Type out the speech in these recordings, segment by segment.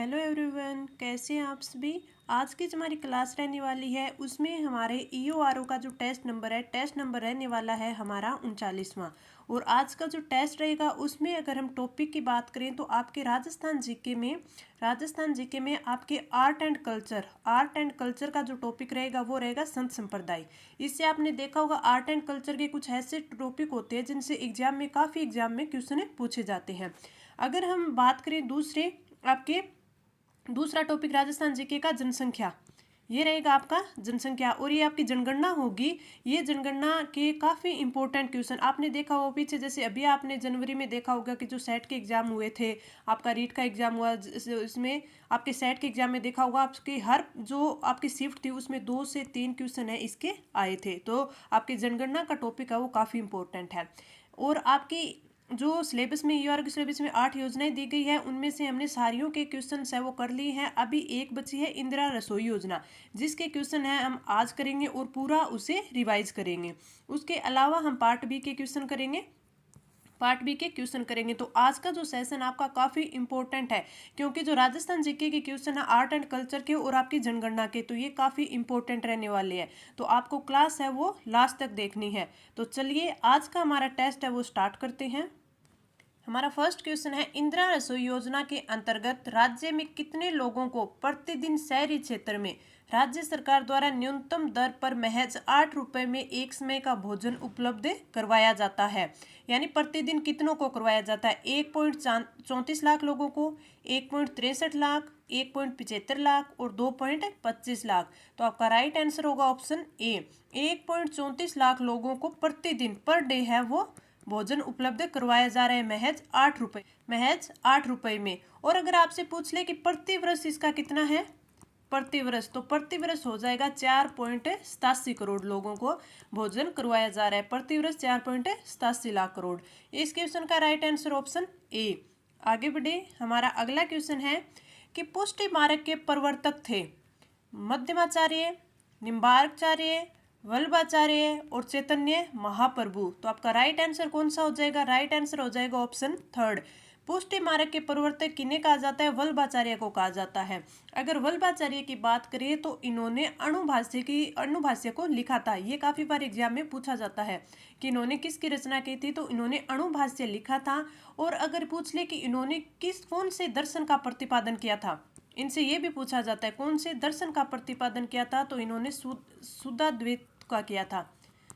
Hello everyone, कैसे हैं आप सभी। आज की जो हमारी क्लास रहने वाली है उसमें हमारे EORO का जो टेस्ट नंबर रहने वाला है हमारा 39वां। और आज का जो टेस्ट रहेगा उसमें अगर हम टॉपिक की बात करें तो आपके राजस्थान जीके में आपके आर्ट एंड कल्चर का जो टॉपिक रहेगा वो रहेगा संत संप्रदाय। इससे आपने देखा होगा आर्ट एंड कल्चर के कुछ ऐसे टॉपिक होते हैं जिनसे काफ़ी एग्जाम में क्वेश्चन पूछे जाते हैं। अगर हम बात करें दूसरा टॉपिक राजस्थान जीके का जनसंख्या, ये रहेगा आपका जनसंख्या। और ये आपकी जनगणना होगी। ये जनगणना के काफ़ी इंपॉर्टेंट क्वेश्चन आपने देखा होगा पीछे, जैसे अभी आपने जनवरी में देखा होगा कि जो सेट के एग्जाम हुए थे, आपका रीट का एग्जाम हुआ, इसमें आपके सेट के एग्जाम में देखा होगा आपकी हर जो आपकी शिफ्ट थी उसमें 2 से 3 क्वेश्चन है इसके आए थे। तो आपकी जनगणना का टॉपिक है वो काफ़ी इंपॉर्टेंट है। और आपकी जो सिलेबस में EORO के सिलेबस में 8 योजनाएं दी गई है, उनमें से हमने सारियों के क्वेश्चन है वो कर लिए हैं। अभी एक बची है इंदिरा रसोई योजना, जिसके क्वेश्चन है हम आज करेंगे और पूरा उसे रिवाइज करेंगे। उसके अलावा हम पार्ट बी के क्वेश्चन करेंगे। तो आज का जो सेशन आपका काफ़ी इंपॉर्टेंट है, क्योंकि जो राजस्थान जीके के क्वेश्चन है आर्ट एंड कल्चर के और आपकी जनगणना के, तो ये काफ़ी इंपॉर्टेंट रहने वाले हैं। तो आपको क्लास है वो लास्ट तक देखनी है। तो चलिए आज का हमारा टेस्ट है वो स्टार्ट करते हैं। हमारा फर्स्ट क्वेश्चन है, इंदिरा रसोई योजना के अंतर्गत राज्य में कितने लोगों को प्रतिदिन शहरी क्षेत्र में राज्य सरकार द्वारा न्यूनतम दर पर महज 8 रुपये में एक समय का भोजन उपलब्ध करवाया जाता है। यानी प्रतिदिन कितनों को करवाया जाता है? 1.34 लाख लोगों को, 1.63 लाख, 1.75 लाख और 2.25 लाख। तो आपका राइट आंसर होगा ऑप्शन ए, 1.34 लाख लोगों को प्रतिदिन पर डे है वो भोजन उपलब्ध करवाया जा रहा है महज 8 रुपए में। और अगर आपसे पूछ ले कि प्रति वर्ष इसका कितना है प्रति वर्ष, तो प्रति वर्ष हो जाएगा 4.87 करोड़ लोगों को भोजन करवाया जा रहा है प्रति वर्ष, 4.87 लाख करोड़। इस क्वेश्चन का राइट आंसर ऑप्शन ए। आगे बढ़े, हमारा अगला क्वेश्चन है कि पुष्टि मार्ग के प्रवर्तक थे मध्यमाचार्य, निम्बार्काचार्य, वल्लभाचार्य और चैतन्य महाप्रभु। तो आपका राइट आंसर कौन सा हो जाएगा? राइट आंसर हो जाएगा ऑप्शन थर्ड। पुष्टि मार्ग के प्रवर्तक किन्हें कहा जाता है? वल्लभाचार्य को कहा जाता है। अगर वल्लभाचार्य की बात करें तो इन्होंने अणुभाष्य को लिखा था। ये काफी बार एग्जाम में पूछा जाता है कि इन्होंने किसकी रचना की थी, तो इन्होंने अणुभाष्य लिखा था। और अगर पूछ ले कि इन्होंने कौन से दर्शन का प्रतिपादन किया था, इनसे ये भी पूछा जाता है कौन से दर्शन का प्रतिपादन किया था, तो इन्होंने शुद्धाद्वैत का किया था।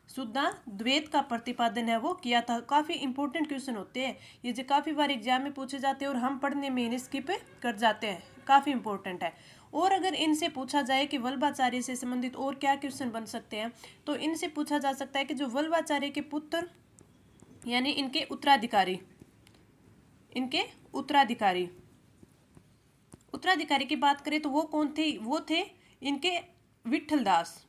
शुद्धाद्वैत का प्रतिपादन है वो किया था। काफी इंपॉर्टेंट क्वेश्चन होते हैं ये, जो काफी बार एग्जाम में पूछे जाते हैं और हम पढ़ने में इन्हें स्किप कर जाते हैं, काफी इंपॉर्टेंट है। और अगर इनसे पूछा जाए कि वल्लभाचार्य से संबंधित और क्या क्वेश्चन बन सकते हैं, तो इनसे पूछा जा सकता है कि जो वल्लभाचार्य के पुत्र यानी इनके उत्तराधिकारी की बात करें तो वो कौन थे? वो थे इनके विठलदास।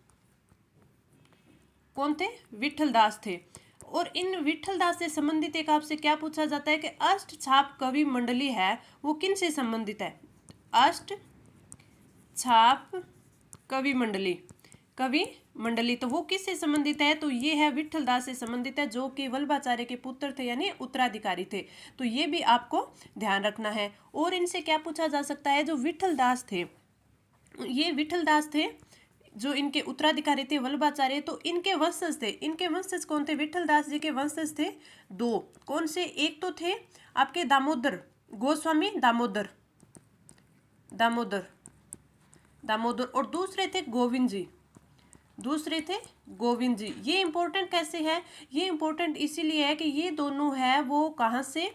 कौन थे? विठलदास थे। और इन विठलदास से संबंधित एक आपसे क्या पूछा जाता है कि अष्टछाप कवि मंडली है वो किन से संबंधित है? अष्टछाप कवि मंडली तो वो किससे संबंधित है? तो ये है विठलदास से संबंधित है, जो कि वल्लभाचार्य के पुत्र थे यानी उत्तराधिकारी थे। तो ये भी आपको ध्यान रखना है। और इनसे क्या पूछा जा सकता है? जो विठलदास थे, ये विठलदास थे जो इनके उत्तराधिकारी थे वल्लभाचार्य, तो इनके वंशज थे। इनके वंशज कौन थे? विठलदास जी के वंशज थे दो। कौन से? एक तो थे आपके दामोदर गोस्वामी, दामोदर और दूसरे थे गोविंद जी। ये इंपॉर्टेंट कैसे है? ये इंपॉर्टेंट इसीलिए है कि ये दोनों है वो कहाँ से?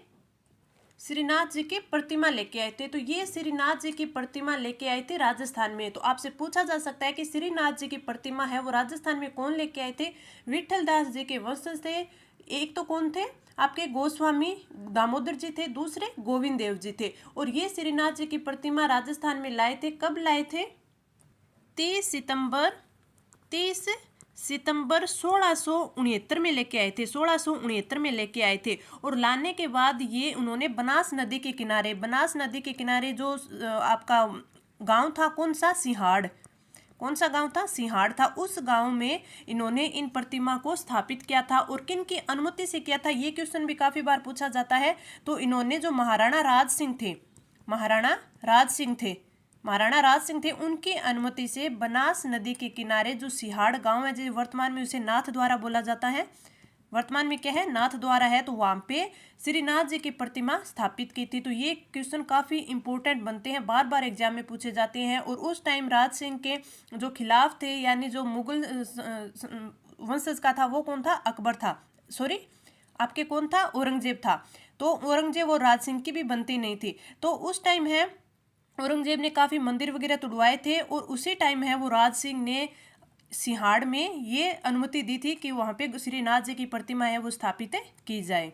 श्रीनाथ जी की प्रतिमा लेके आए थे। तो ये श्रीनाथ जी की प्रतिमा लेके आए थे राजस्थान में। तो आपसे पूछा जा सकता है कि श्रीनाथ जी की प्रतिमा है वो राजस्थान में कौन लेके आए थे? विठलदास जी के वंशज थे। एक तो कौन थे? आपके गोस्वामी दामोदर जी थे, दूसरे गोविंद देव जी थे। और ये श्रीनाथ जी की प्रतिमा राजस्थान में लाए थे। कब लाए थे? 30 सितंबर 1669 में लेके आए थे। 1669 में लेके आए थे। और लाने के बाद ये उन्होंने बनास नदी के किनारे जो आपका गांव था, कौन सा गांव था? सिंहाड़ था। उस गांव में इन्होंने इन प्रतिमा को स्थापित किया था। और किन की अनुमति से किया था? ये क्वेश्चन भी काफी बार पूछा जाता है। तो इन्होंने जो महाराणा राज सिंह थे, महाराणा राज सिंह थे। महाराणा राज सिंह थे, उनकी अनुमति से बनास नदी के किनारे जो सिहाड़ गांव है, जो वर्तमान में उसे नाथ द्वारा बोला जाता है, वर्तमान में क्या है, नाथ द्वारा है, तो वहां पे श्रीनाथ जी की प्रतिमा स्थापित की थी। तो ये क्वेश्चन काफी इंपॉर्टेंट बनते हैं, बार बार एग्जाम में पूछे जाते हैं। और उस टाइम राज सिंह के जो खिलाफ थे, यानी जो मुगल वंशज का था, वो कौन था, अकबर था, सॉरी आपके कौन था, औरंगजेब था। तो औरंगजेब और राज सिंह की भी बनती नहीं थी। तो उस टाइम है औरंगजेब ने काफी मंदिर वगैरह तुड़वाए थे, और उसी टाइम है वो राज सिंह ने सिहाड़ में ये अनुमति दी थी कि वहां पे श्रीनाथ जी की प्रतिमा है वो स्थापित की जाए।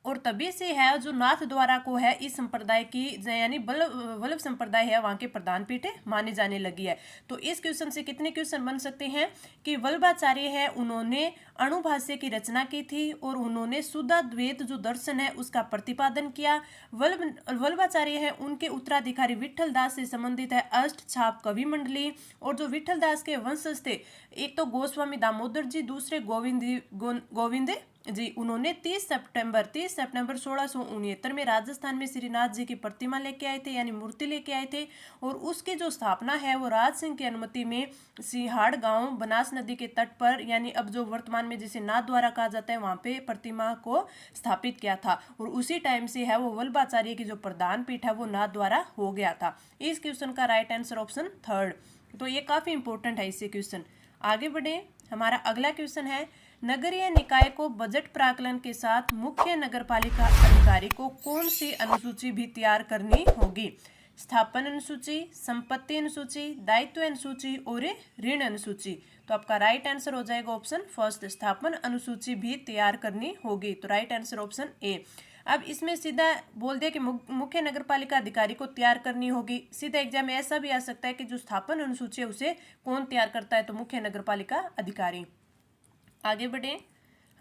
और तभी से है जो नाथ द्वारा को है इस संप्रदाय की, यानी वल्लभ संप्रदाय है, वहां के प्रधान पीठ माने जाने लगी है। तो इस क्वेश्चन से कितने क्वेश्चन बन सकते हैं कि वल्लभाचार्य है, उन्होंने अणुभाष्य की रचना की थी, और उन्होंने शुद्धाद्वैत जो दर्शन है उसका प्रतिपादन किया। वल्लभाचार्य है, उनके उत्तराधिकारी विठल दास से संबंधित है अष्ट छाप कवि मंडली। और जो विठल दास के वंशज थे, एक तो गोस्वामी दामोदर जी, दूसरे गोविंद जी, उन्होंने 30 सितंबर 1669 में राजस्थान में श्रीनाथ जी की प्रतिमा लेके आए थे, यानी मूर्ति लेके आए थे। और उसकी जो स्थापना है वो राज सिंह की अनुमति में सिहाड़ गांव बनास नदी के तट पर, यानी अब जो वर्तमान में जिसे नाथ द्वारा कहा जाता है, वहां पे प्रतिमा को स्थापित किया था। और उसी टाइम से है वो वल्लभाचार्य की जो प्रधान पीठ है वो नाथ द्वारा हो गया था। इस क्वेश्चन का राइट आंसर ऑप्शन 3। तो ये काफी इंपॉर्टेंट है इससे क्वेश्चन। आगे बढ़े, हमारा अगला क्वेश्चन है, नगरीय निकाय को बजट प्राकलन के साथ मुख्य नगरपालिका अधिकारी को कौन सी अनुसूची भी तैयार करनी होगी? स्थापन अनुसूची, संपत्ति अनुसूची, दायित्व अनुसूची और ऋण अनुसूची। तो आपका राइट आंसर हो जाएगा ऑप्शन फर्स्ट, स्थापन अनुसूची भी तैयार करनी होगी। तो राइट आंसर ऑप्शन ए। अब इसमें सीधा बोल दिया कि मुख्य नगरपालिका अधिकारी को तैयार करनी होगी। सीधा एग्जाम में ऐसा भी आ सकता है कि जो स्थापन अनुसूची है उसे कौन तैयार करता है, तो मुख्य नगरपालिका अधिकारी। आगे बढ़े,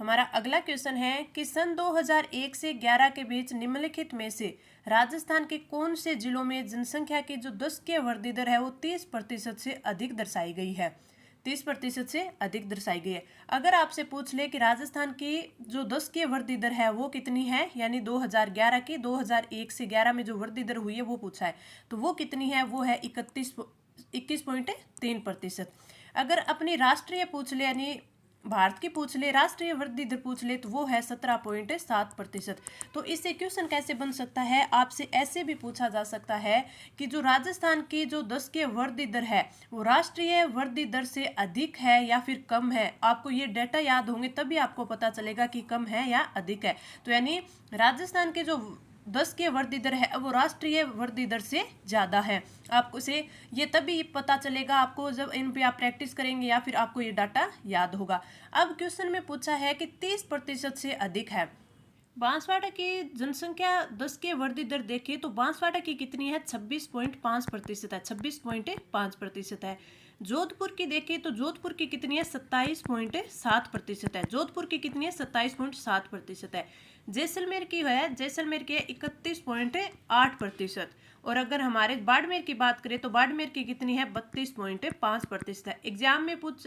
हमारा अगला क्वेश्चन है कि सन 2001 से 11 के बीच निम्नलिखित में से राजस्थान के कौन से जिलों में जनसंख्या की जो 10 की वृद्धि दर है वो 30% से अधिक दर्शाई गई है? 30% से अधिक दर्शाई गई है। अगर आपसे पूछ ले कि राजस्थान की जो 10 की वृद्धि दर है वो कितनी है, यानी 2011 की, 2001 से 11 में जो वृद्धि दर हुई है वो पूछा है, तो वो कितनी है, वो है 21.3%। अगर अपनी राष्ट्रीय पूछ ले, यानी भारत की पूछ ले, राष्ट्रीय वृद्धि दर पूछ ले, तो वो है 17.7%। तो इससे क्वेश्चन कैसे बन सकता है, आपसे ऐसे भी पूछा जा सकता है कि जो राजस्थान की जो 10 की वृद्धि दर है वो राष्ट्रीय वृद्धि दर से अधिक है या फिर कम है। आपको ये डेटा याद होंगे तभी आपको पता चलेगा कि कम है या अधिक है। तो यानी राजस्थान के जो 10 की वृद्धि दर है वो राष्ट्रीय वृद्धि दर से ज्यादा है। आपको से ये तभी पता चलेगा आपको जब इन पे आप प्रैक्टिस करेंगे या फिर आपको ये डाटा याद होगा। अब क्वेश्चन में पूछा है कि 30% से अधिक है। बांसवाड़ा की जनसंख्या 10 की वृद्धि दर देखें तो बांसवाड़ा की कितनी है, 26.5% है, 26.5% है। जोधपुर की देखें तो जोधपुर की कितनी है, 27.7% है। जोधपुर की कितनी है, 27.7% है। जैसलमेर की है, जैसलमेर की है 31.8%। और अगर हमारे बाड़मेर की बात करें तो बाड़मेर की कितनी है, 32.5% है। एग्जाम में पूछ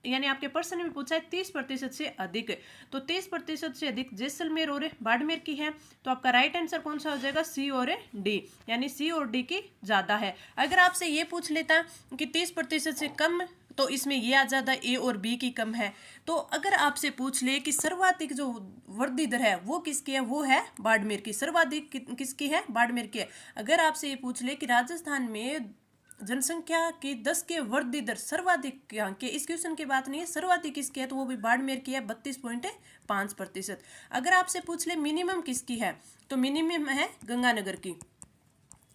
यानी आपके प्रश्न में पूछा है 30% से अधिक, तो 30% से अधिक जैसलमेर और बाड़मेर की है। तो आपका राइट आंसर कौन सा हो जाएगा, सी और डी, यानी सी और डी की ज्यादा है। अगर आपसे ये पूछ लेता कि 30% से कम, तो इसमें ये आ जाता ए और बी की कम है। तो अगर आपसे पूछ ले कि सर्वाधिक जो वृद्धि दर है वो किसकी है, वो है बाड़मेर की। सर्वाधिक किसकी है, बाड़मेर की है। अगर आपसे ये पूछ ले कि राजस्थान में जनसंख्या की 10 के वृद्धि दर सर्वाधिक के, इस क्वेश्चन की बात नहीं है, सर्वाधिक किसकी है, तो वो भी बाड़मेर की है, 32.5%। अगर आपसे पूछ ले मिनिमम किसकी है, तो मिनिमम है गंगानगर की,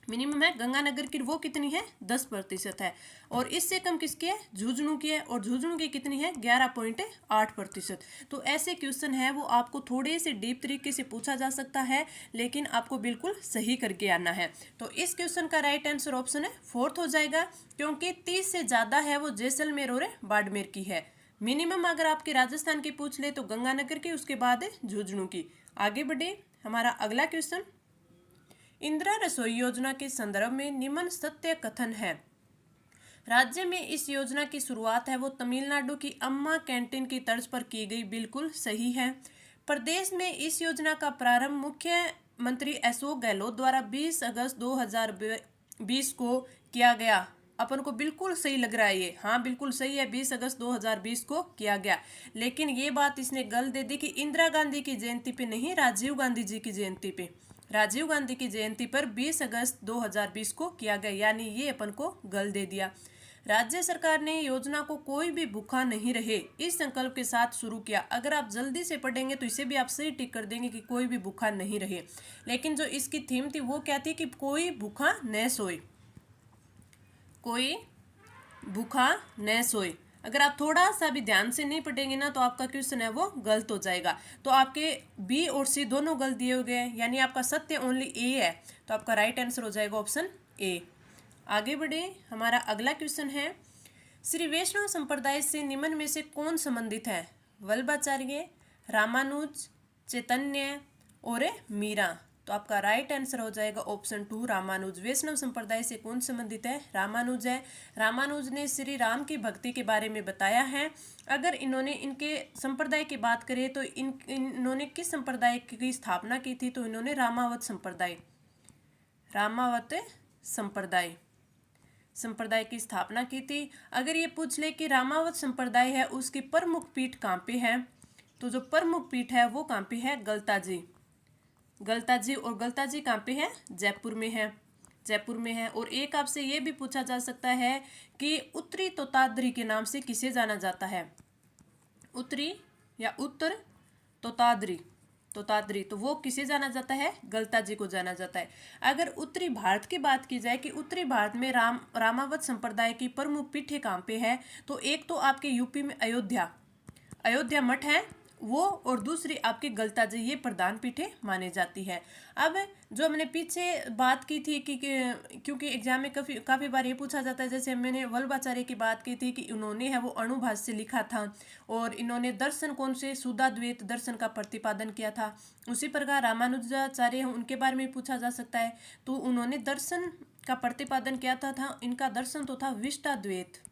मिनिमम है गंगानगर की, वो कितनी है, 10% है। और इससे कम किसकी है, झुंझुनू की है, और झुंझुनू की कितनी है, 11.8%। तो ऐसे क्वेश्चन है वो आपको थोड़े से डीप तरीके से पूछा जा सकता है, लेकिन आपको बिल्कुल सही करके आना है। तो इस क्वेश्चन का राइट आंसर ऑप्शन है फोर्थ हो जाएगा, क्योंकि 30 से ज्यादा है वो जैसलमेर और बाड़मेर की है। मिनिमम अगर आपके राजस्थान की पूछ ले तो गंगानगर की, उसके बाद है झुंझुनू की। आगे बढ़े, हमारा अगला क्वेश्चन, इंदिरा रसोई योजना के संदर्भ में निम्न सत्य कथन है। राज्य में इस योजना की शुरुआत है वो तमिलनाडु की अम्मा कैंटीन की तर्ज पर की गई, बिल्कुल सही है। प्रदेश में इस योजना का प्रारंभ मंत्री अशोक गहलोत द्वारा 20 अगस्त 2020 को किया गया। अपन को बिल्कुल सही लग रहा है ये, हाँ बिल्कुल सही है, 20 अगस्त 2020 को किया गया। लेकिन ये बात इसने गलत दे दी कि इंदिरा गांधी की जयंती पे नहीं, राजीव गांधी जी की जयंती पे, राजीव गांधी की जयंती पर 20 अगस्त 2020 को किया गया, यानी ये अपन को गलत दे दिया। राज्य सरकार ने योजना को कोई भी भूखा नहीं रहे इस संकल्प के साथ शुरू किया। अगर आप जल्दी से पढ़ेंगे तो इसे भी आप सही टिक कर देंगे कि कोई भी भूखा नहीं रहे। लेकिन जो इसकी थीम थी वो क्या थी कि कोई भूखा न सोए, कोई भूखा न सोए। अगर आप थोड़ा सा भी ध्यान से नहीं पढ़ेंगे ना तो आपका क्वेश्चन है वो गलत हो जाएगा। तो आपके बी और सी दोनों गलत दिए हुए हैं, यानी आपका सत्य ओनली ए है। तो आपका राइट आंसर हो जाएगा ऑप्शन ए। आगे बढ़े, हमारा अगला क्वेश्चन है, श्री वैष्णव संप्रदाय से निम्न में से कौन संबंधित है? वल्लभाचार्य, रामानुज, चैतन्य और मीरा। तो आपका राइट आंसर हो जाएगा ऑप्शन 2 रामानुज। वैष्णव संप्रदाय से कौन संबंधित है? रामानुज है। रामानुज ने श्री राम की भक्ति के बारे में बताया है। अगर इन्होंने इनके संप्रदाय की बात करें तो इन्होंने किस संप्रदाय की स्थापना की थी? तो इन्होंने रामावत संप्रदाय, रामावत संप्रदाय की स्थापना की थी। अगर ये पूछ ले कि रामावत संप्रदाय है उसकी प्रमुख पीठ कहाँ पे है, तो जो प्रमुख पीठ है वो कहाँ पे है? गलताजी, गलताजी। और गलताजी कहाँ पे है? जयपुर में है, जयपुर में है। और एक आपसे ये भी पूछा जा सकता है कि उत्तरी तोताद्री के नाम से किसे जाना जाता है? उत्तरी या उत्तर तोताद्री, तोताद्री, तो वो किसे जाना जाता है? गलताजी को जाना जाता है। अगर उत्तरी भारत की बात की जाए कि उत्तरी भारत में रामावत संप्रदाय की प्रमुख पीठें कहाँ पे है, तो एक तो आपके यूपी में अयोध्या मठ है वो, और दूसरी आपकी गलताजी, ये प्रधान पीठें मानी जाती है। अब जो हमने पीछे बात की थी कि क्योंकि एग्जाम में काफ़ी बार ये पूछा जाता है, जैसे मैंने वल्लभाचार्य की बात की थी कि उन्होंने है वो अणुभाष्य लिखा था और इन्होंने दर्शन कौन से? शुद्धाद्वैत दर्शन का प्रतिपादन किया था। उसी प्रकार रामानुजाचार्य हैं, उनके बारे में पूछा जा सकता है, तो उन्होंने दर्शन का प्रतिपादन किया था। इनका दर्शन तो था विशिष्टाद्वैत,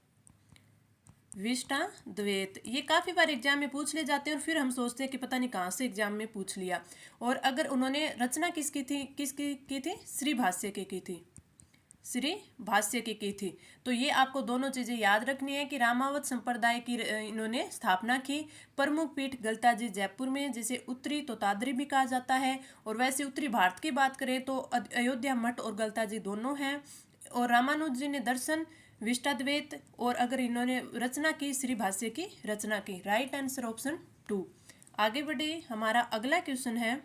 विशिष्टाद्वैत। ये काफ़ी बार एग्जाम में पूछ ले जाते हैं और फिर हम सोचते हैं कि पता नहीं कहाँ से एग्जाम में पूछ लिया। और अगर उन्होंने रचना किसकी की थी? श्री भाष्य की थी, श्री भाष्य की थी। तो ये आपको दोनों चीज़ें याद रखनी है कि रामावत संप्रदाय की इन्होंने स्थापना की। प्रमुख पीठ गलताजी जयपुर में, जिसे उत्तरी तोताद्री भी कहा जाता है। और वैसे उत्तरी भारत की बात करें तो अयोध्या मठ और गलताजी दोनों हैं। और रामानुज जी ने दर्शन विशिष्टाद्वैत, और अगर इन्होंने रचना की श्री भाष्य की रचना की। Right answer option 2। आगे बढ़े, हमारा अगला क्वेश्चन है,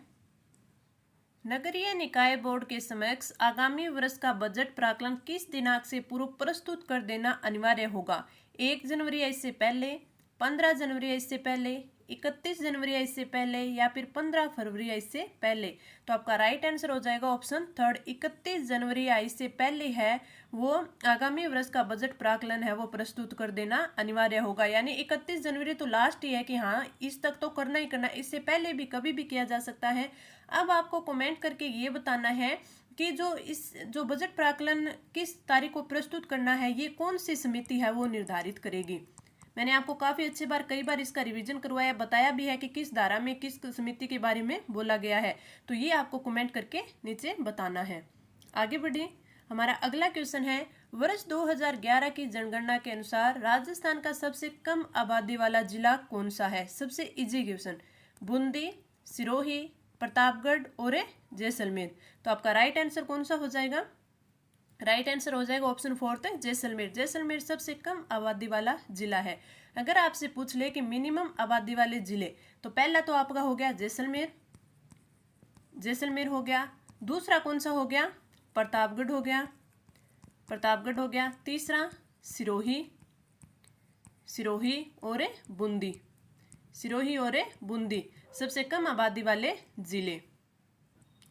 नगरीय निकाय बोर्ड के समक्ष आगामी वर्ष का बजट प्राक्कलन किस दिनांक से पूर्व प्रस्तुत कर देना अनिवार्य होगा? 1 जनवरी या इससे पहले, 15 जनवरी या इससे पहले, 31 जनवरी या इससे पहले, या फिर 15 फरवरी या इससे पहले। तो आपका राइट आंसर हो जाएगा ऑप्शन 3 31 जनवरी या इससे पहले है वो आगामी वर्ष का बजट प्राक्कलन है वो प्रस्तुत कर देना अनिवार्य होगा। यानी 31 जनवरी तो लास्ट ही है कि हाँ इस तक तो करना ही करना, इससे पहले भी कभी भी किया जा सकता है। अब आपको कमेंट करके ये बताना है कि जो बजट प्राक्कलन किस तारीख को प्रस्तुत करना है, ये कौन सी समिति है वो निर्धारित करेगी। मैंने आपको काफ़ी अच्छी बार कई बार इसका रिवीजन करवाया, बताया भी है कि किस धारा में किस समिति के बारे में बोला गया है। तो ये आपको कमेंट करके नीचे बताना है। आगे बढ़े, हमारा अगला क्वेश्चन है, वर्ष 2011 की जनगणना के अनुसार राजस्थान का सबसे कम आबादी वाला जिला कौन सा है? सबसे इजी क्वेश्चन, बूंदी, सिरोही, प्रतापगढ़ और जैसलमेर। तो आपका राइट आंसर कौन सा हो जाएगा? राइट आंसर हो जाएगा ऑप्शन 4 जैसलमेर। जैसलमेर सबसे कम आबादी वाला जिला है। अगर आपसे पूछ ले कि मिनिमम आबादी वाले जिले, तो पहला तो आपका हो गया जैसलमेर, जैसलमेर हो गया। दूसरा कौन सा हो गया? प्रतापगढ़ हो गया, प्रतापगढ़ हो गया। तीसरा सिरोही, सिरोही और बूंदी, सिरोही और बूंदी सबसे कम आबादी वाले जिले।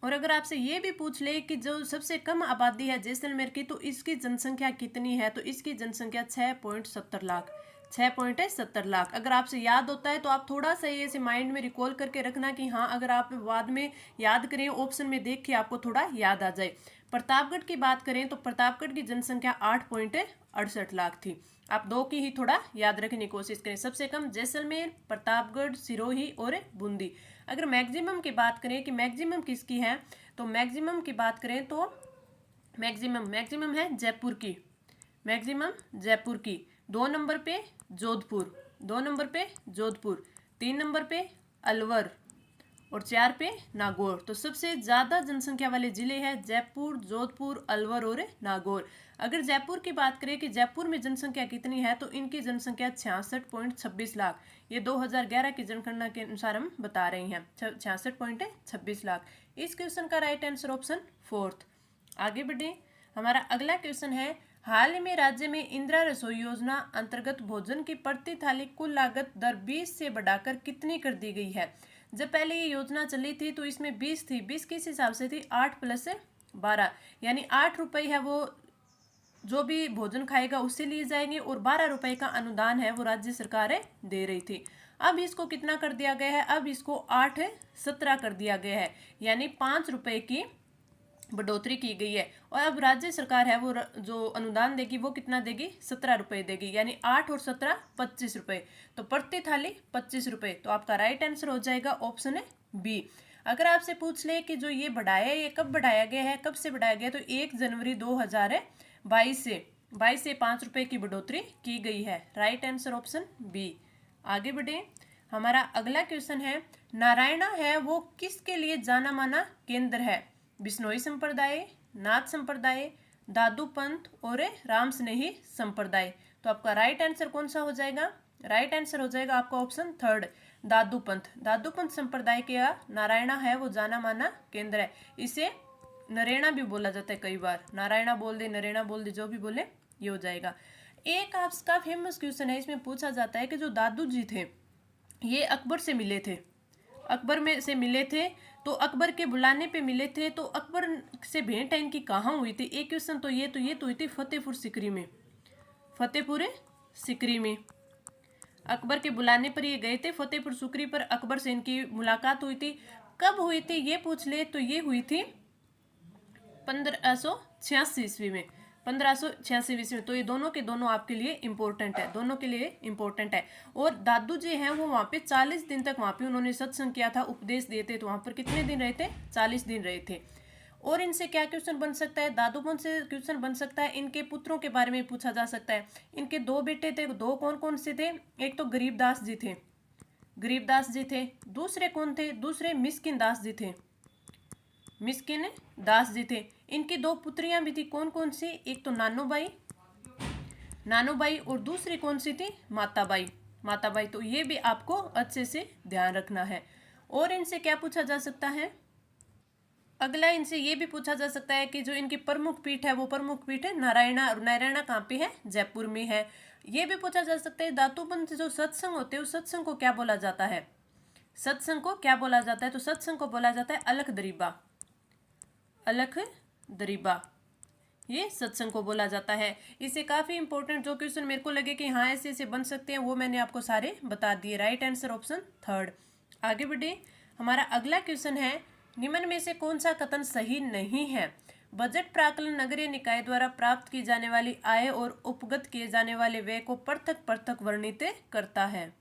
और अगर आपसे ये भी पूछ ले कि जो सबसे कम आबादी है जैसलमेर की, तो इसकी जनसंख्या कितनी है? तो इसकी जनसंख्या 6.70 लाख, 6.70 लाख। अगर आपसे याद होता है तो आप थोड़ा सा ये से माइंड में रिकॉल करके रखना कि हाँ अगर आप बाद में याद करें ऑप्शन में देख के आपको थोड़ा याद आ जाए। प्रतापगढ़ की बात करें तो प्रतापगढ़ की जनसंख्या 8.68 लाख थी। आप दो की ही थोड़ा याद रखने की कोशिश करें। सबसे कम जैसलमेर, प्रतापगढ़, सिरोही और बूंदी। अगर मैक्सिमम की बात करें कि मैक्सिमम किसकी है, तो मैक्सिमम की बात करें तो मैक्सिमम है जयपुर की, मैक्सिमम जयपुर की। 2 नंबर पे जोधपुर, 2 नंबर पे जोधपुर, 3 नंबर पे अलवर और 4 पे नागौर। तो सबसे ज़्यादा जनसंख्या वाले जिले हैं जयपुर, जोधपुर, अलवर और नागौर। अगर जयपुर की बात करें कि जयपुर में जनसंख्या कितनी है, तो इनकी जनसंख्या 66.26 लाख। ये 2011 की जनगणना के अनुसार हम बता रहे हैं, 66.26 लाख। इस क्वेश्चन का राइट आंसर ऑप्शन 4। आगे बढ़े, हमारा अगला क्वेश्चन है, हाल ही में राज्य में इंदिरा रसोई योजना अंतर्गत भोजन की प्रति थाली कुल लागत दर 20 से बढ़ाकर कितनी कर दी गई है। जब पहले ये योजना चली थी तो इसमें 20 थी, 20 किस हिसाब से थी, 8 + 12, यानी 8 रुपये है वो जो भी भोजन खाएगा उससे लिए जाएंगे, और 12 रुपये का अनुदान है वो राज्य सरकारें दे रही थी। अब इसको कितना कर दिया गया है, अब इसको 8-17 कर दिया गया है, यानी 5 रुपये की बढ़ोतरी की गई है। और अब राज्य सरकार है वो जो अनुदान देगी वो कितना देगी, 17 रुपये देगी, यानी 8 और 17 25 रुपये। तो प्रति थाली 25 रुपये। तो आपका राइट आंसर हो जाएगा ऑप्शन है बी। अगर आपसे पूछ ले कि जो ये बढ़ाया है ये कब बढ़ाया गया है, कब से बढ़ाया गया, तो 1 जनवरी 2022 से 5 रुपये की बढ़ोतरी की गई है। Right answer option B. आगे बढ़े, हमारा अगला क्वेश्चन है, नारायणा है वो किसके लिए जाना माना केंद्र है। बिश्नोई संप्रदाय, नाथ संप्रदाय, दादू पंथ और राम स्नेही संप्रदाय। तो आपका राइट आंसर कौन सा हो जाएगा, राइट आंसर हो जाएगा आपका ऑप्शन 3 दादू पंथ। दादू पंथ संप्रदाय के नारायणा है वो जाना माना केंद्र है। इसे नरेणा भी बोला जाता है कई बार, नारायणा बोल दे, नरेणा बोल दे, जो भी बोले ये हो जाएगा। एक आपका फेमस क्वेश्चन है, इसमें पूछा जाता है कि जो दादू जी थे ये अकबर से मिले थे, अकबर में से मिले थे, तो अकबर के बुलाने पे मिले थे, तो अकबर से भेंट इनकी कहाँ हुई थी। एक क्वेश्चन तो ये तो हुई थी फतेहपुर सीकरी में, फतेहपुर सीकरी में अकबर के बुलाने पर ये गए थे फतेहपुर सीकरी पर, अकबर से इनकी मुलाकात हुई थी। कब हुई थी ये पूछ ले तो ये हुई थी 1586 ईस्वी में, 1586 ईस्वी में। तो ये दोनों के दोनों आपके लिए इंपॉर्टेंट है, दोनों के लिए इंपॉर्टेंट है। और दादू जी हैं वो वहाँ पे 40 दिन तक वहाँ पे उन्होंने सत्संग किया था, उपदेश दिए थे। तो वहाँ पर कितने दिन रहे थे, 40 दिन रहे थे। और इनसे क्या क्वेश्चन बन सकता है, दादूपंथ से क्वेश्चन बन सकता है, इनके पुत्रों के बारे में पूछा जा सकता है। इनके 2 बेटे थे, 2 कौन कौन से थे, एक तो गरीबदास जी थे, गरीबदास जी थे। दूसरे कौन थे, दूसरे मिस्किन दास जी थे, मिस्किन दास जी थे। इनकी 2 पुत्रियां भी थी, कौन कौन सी, एक तो नानूबाई, नानूबाई, और दूसरी कौन सी थी, माताबाई, माताबाई। तो ये भी आपको अच्छे से ध्यान रखना है। और इनसे क्या पूछा जा सकता है, अगला इनसे ये भी पूछा जा सकता है कि जो इनकी प्रमुख पीठ है वो प्रमुख पीठ है नारायणा, और नारायणा कहाँ पे है, जयपुर में है। ये भी पूछा जा सकता है दातूपंथ से जो सत्संग होते हैं उस सत्संग को क्या बोला जाता है, सत्संग को क्या बोला जाता है, तो सत्संग को बोला जाता है अलख दरीबा, अलख दरीबा, ये सत्संग को बोला जाता है। इसे काफ़ी इंपॉर्टेंट जो क्वेश्चन मेरे को लगे कि हाँ ऐसे ऐसे बन सकते हैं वो मैंने आपको सारे बता दिए। Right answer option 3। आगे बढ़े, हमारा अगला क्वेश्चन है, निम्न में से कौन सा कथन सही नहीं है। बजट प्राकलन नगरीय निकाय द्वारा प्राप्त की जाने वाली आय और उपगत किए जाने वाले व्यय को पृथक पृथक वर्णित करता है।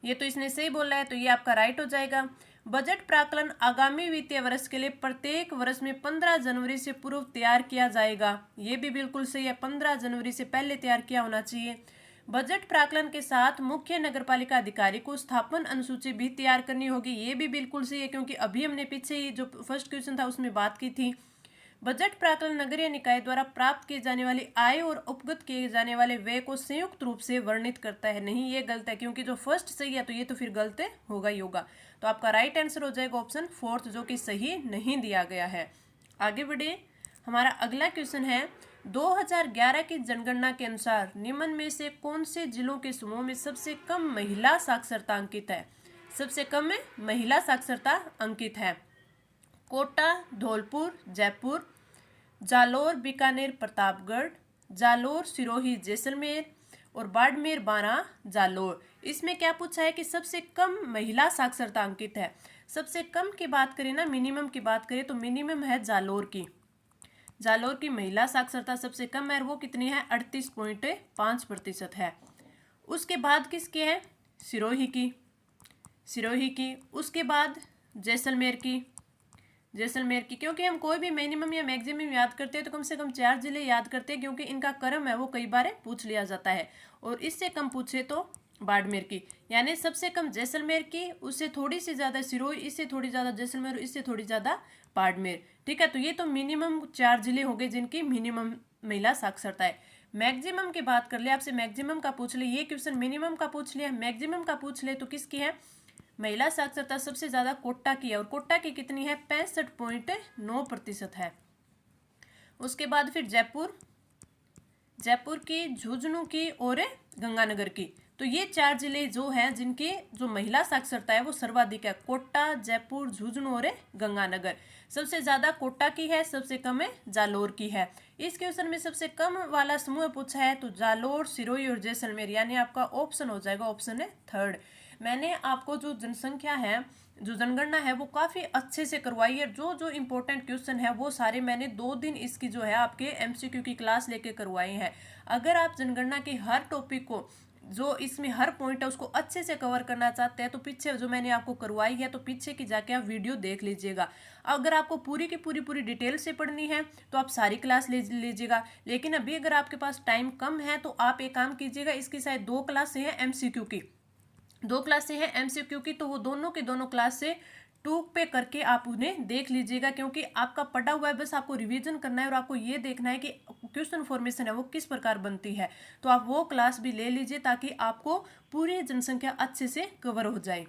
ये तो इसने सही बोला है, तो ये आपका राइट हो जाएगा। बजट प्राकलन आगामी वित्तीय वर्ष के लिए प्रत्येक वर्ष में 15 जनवरी से पूर्व तैयार किया जाएगा। ये भी बिल्कुल सही है, 15 जनवरी से पहले तैयार किया होना चाहिए। बजट प्राकलन के साथ मुख्य नगरपालिका अधिकारी को स्थापन अनुसूची भी तैयार करनी होगी। ये भी बिल्कुल सही है, क्योंकि अभी हमने पीछे ही जो फर्स्ट क्वेश्चन था उसमें बात की थी। बजट प्राकलन नगरीय निकाय द्वारा प्राप्त किए जाने वाली आय और उपगत किए जाने वाले व्यय को संयुक्त रूप से वर्णित करता है। नहीं, ये गलत है, क्योंकि जो फर्स्ट सही है तो ये तो फिर गलत होगा ही होगा। तो आपका राइट आंसर हो जाएगा ऑप्शन 4 जो कि सही नहीं दिया गया है। आगे बढ़े, हमारा अगला क्वेश्चन है, 2011 की जनगणना के अनुसार निम्न में से कौन से जिलों के समूह में सबसे कम महिला साक्षरता अंकित है। सबसे कम में महिला साक्षरता अंकित है। कोटा, धौलपुर, जयपुर, जालोर, बीकानेर, प्रतापगढ़, जालोर, सिरोही, जैसलमेर और बाड़मेर, बारां, जालोर। इसमें क्या पूछा है कि सबसे कम महिला साक्षरता अंकित है। सबसे कम की बात करें ना, मिनिमम की बात करें तो मिनिमम है जालोर की, जालोर की महिला साक्षरता सबसे कम है, वो कितनी है, 38.5% है। उसके बाद किसकी है, सिरोही की, सिरोही की। उसके बाद जैसलमेर की, जैसलमेर की, क्योंकि हम कोई भी मिनिमम या मैक्सिमम याद करते हैं तो कम से कम 4 जिले याद करते हैं, क्योंकि इनका क्रम है वो कई बार पूछ लिया जाता है। और इससे कम पूछे तो बाड़मेर की, यानी सबसे कम जैसलमेर की, उससे थोड़ी सी ज़्यादा सिरोही, इससे थोड़ी ज़्यादा जैसलमेर, इससे थोड़ी ज़्यादा बाड़मेर। ठीक है, तो ये तो मिनिमम 4 जिले हो गए जिनकी मिनिमम महिला साक्षरता है। मैक्सिमम की बात कर ले, आपसे मैक्सिमम का पूछ ले, ये क्वेश्चन मिनिमम का पूछ लिया, मैक्सिमम का पूछ ले तो किसकी है? महिला साक्षरता सबसे ज्यादा कोटा की है, और कोटा की कितनी है? 65.9% है। उसके बाद फिर जयपुर की, झुंझुनू की और गंगानगर की। तो ये 4 जिले जो हैं जिनकी जो महिला साक्षरता है वो सर्वाधिक है, कोटा, जयपुर, झुंझुनू और गंगानगर। सबसे ज्यादा कोटा की है, सबसे कम है जालोर की है। इस क्वेश्चन में सबसे कम वाला समूह पूछा है तो जालोर, सिरोही और जैसलमेर, यानी आपका ऑप्शन हो जाएगा, ऑप्शन है 3rd। मैंने आपको जो जनसंख्या है, जो जनगणना है वो काफ़ी अच्छे से करवाई है। जो जो इम्पोर्टेंट क्वेश्चन है वो सारे मैंने 2 दिन इसकी जो है आपके एमसीक्यू की क्लास लेके करवाई है। अगर आप जनगणना के हर टॉपिक को, जो इसमें हर पॉइंट है उसको अच्छे से कवर करना चाहते हैं तो पीछे जो मैंने आपको करवाई है तो पीछे की जाके आप वीडियो देख लीजिएगा। अगर आपको पूरी की पूरी डिटेल से पढ़नी है तो आप सारी क्लास ले लीजिएगा, लेकिन अभी अगर आपके पास टाइम कम है तो आप एक काम कीजिएगा, इसकी शायद 2 क्लासें हैं एमसीक्यू की, 2 क्लासें हैं एमसीक्यू की, तो वो दोनों की दोनों क्लास से 2 पे करके आप उन्हें देख लीजिएगा, क्योंकि आपका पढ़ा हुआ है, बस आपको रिवीजन करना है और आपको ये देखना है कि क्वेश्चन फॉर्मेशन है वो किस प्रकार बनती है। तो आप वो क्लास भी ले लीजिए ताकि आपको पूरी जनसंख्या अच्छे से कवर हो जाए।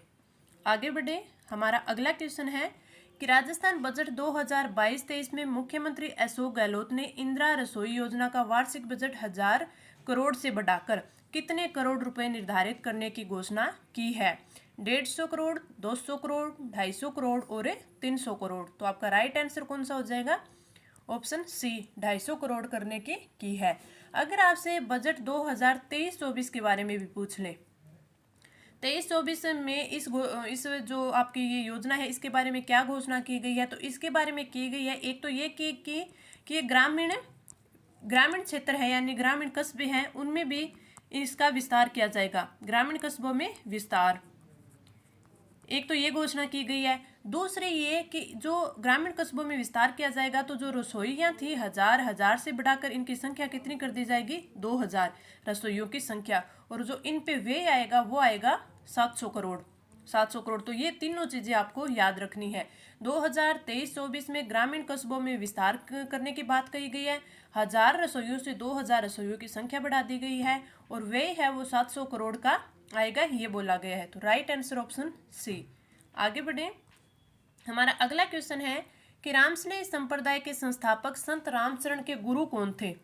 आगे बढ़े, हमारा अगला क्वेश्चन है कि राजस्थान बजट 2022-23 में मुख्यमंत्री अशोक गहलोत ने इंदिरा रसोई योजना का वार्षिक बजट 1000 करोड़ से बढ़ाकर कितने करोड़ रुपए निर्धारित करने की घोषणा की है? 150 करोड़, 200 करोड़, 250 करोड़ और 300 करोड़। तो आपका राइट आंसर कौन सा हो जाएगा? ऑप्शन सी, 250 करोड़ करने की है। अगर आपसे बजट 2023-24 के बारे में भी पूछ ले, 23-24 में इस जो आपकी ये योजना है इसके बारे में क्या घोषणा की गई है, तो इसके बारे में की गई है, एक तो ये कि ये ग्रामीण क्षेत्र है, यानी ग्रामीण कस्बे हैं उनमें भी इसका विस्तार किया जाएगा, ग्रामीण कस्बों में विस्तार। एक तो ये घोषणा की गई है। दूसरे ये कि जो ग्रामीण कस्बों में विस्तार किया जाएगा तो जो रसोइयाँ थी 1000 से बढ़ाकर इनकी संख्या कितनी कर दी जाएगी? 2000 रसोइयों की संख्या, और जो इन पे व्यय आएगा वो आएगा 700 करोड़। 700 करोड़। तो ये तीनों चीजें आपको याद रखनी है। 2023-24 में ग्रामीण कस्बों में विस्तार करने की बात कही गई है, 1000 रसोइयों से 2000 रसोइयों की संख्या बढ़ा दी गई है, और व्यय है वो 700 करोड़ का आएगा, ये बोला गया है। तो राइट आंसर ऑप्शन सी। आगे बढ़े, हमारा अगला क्वेश्चन है कि रामस्नेही संप्रदाय के संस्थापक संत रामचरण के गुरु कौन थे?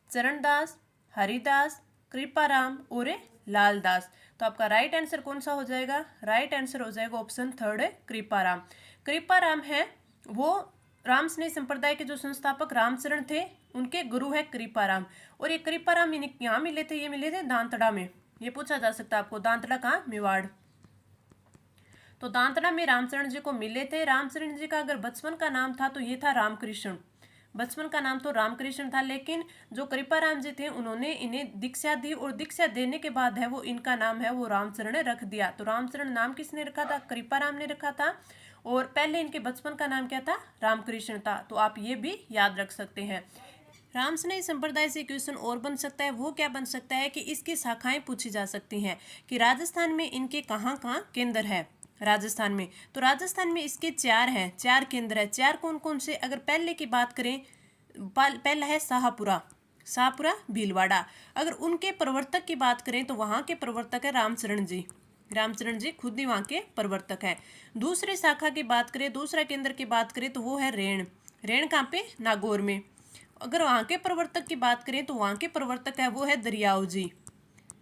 चरणदास, हरिदास, कृपाराम और लालदास। तो आपका राइट आंसर कौन सा हो जाएगा? राइट आंसर हो जाएगा ऑप्शन 3 कृपाराम। कृपाराम है वो रामस्नेही संप्रदाय के जो संस्थापक रामचरण थे उनके गुरु है कृपाराम। और ये कृपाराम यहाँ मिले थे, ये मिले थे दांतड़ा में। ये पूछा जा सकता है आपको, दांतड़ा कहाँ? मेवाड़। तो दांतड़ा में रामचरण जी को मिले थे। रामचरण जी का अगर बचपन का नाम था तो ये था रामकृष्ण, बचपन का नाम तो रामकृष्ण था, लेकिन जो कृपाराम जी थे उन्होंने इन्हें दीक्षा दी, और दीक्षा देने के बाद है वो इनका नाम है वो रामचरण रख दिया। तो रामचरण नाम किसने रखा था? कृपाराम ने रखा था, और पहले इनके बचपन का नाम क्या था? रामकृष्ण था। तो आप ये भी याद रख सकते हैं। रामस्नेही संप्रदाय से क्वेश्चन और बन सकता है, वो क्या बन सकता है कि इसकी शाखाएं पूछी जा सकती हैं कि राजस्थान में इनके कहाँ कहाँ केंद्र है। राजस्थान में, तो राजस्थान में इसके 4 हैं, 4 केंद्र है। 4 कौन कौन से? अगर पहले की बात करें, पहला है शाहपुरा भीलवाड़ा। अगर उनके प्रवर्तक की बात करें तो वहाँ के प्रवर्तक है रामचरण जी खुद ही वहाँ के प्रवर्तक हैं। दूसरी शाखा की बात करें, दूसरा केंद्र की बात करें तो वो है रेण कहाँ पे? नागौर में। अगर वहाँ के प्रवर्तक की बात करें तो वहाँ के प्रवर्तक है वो है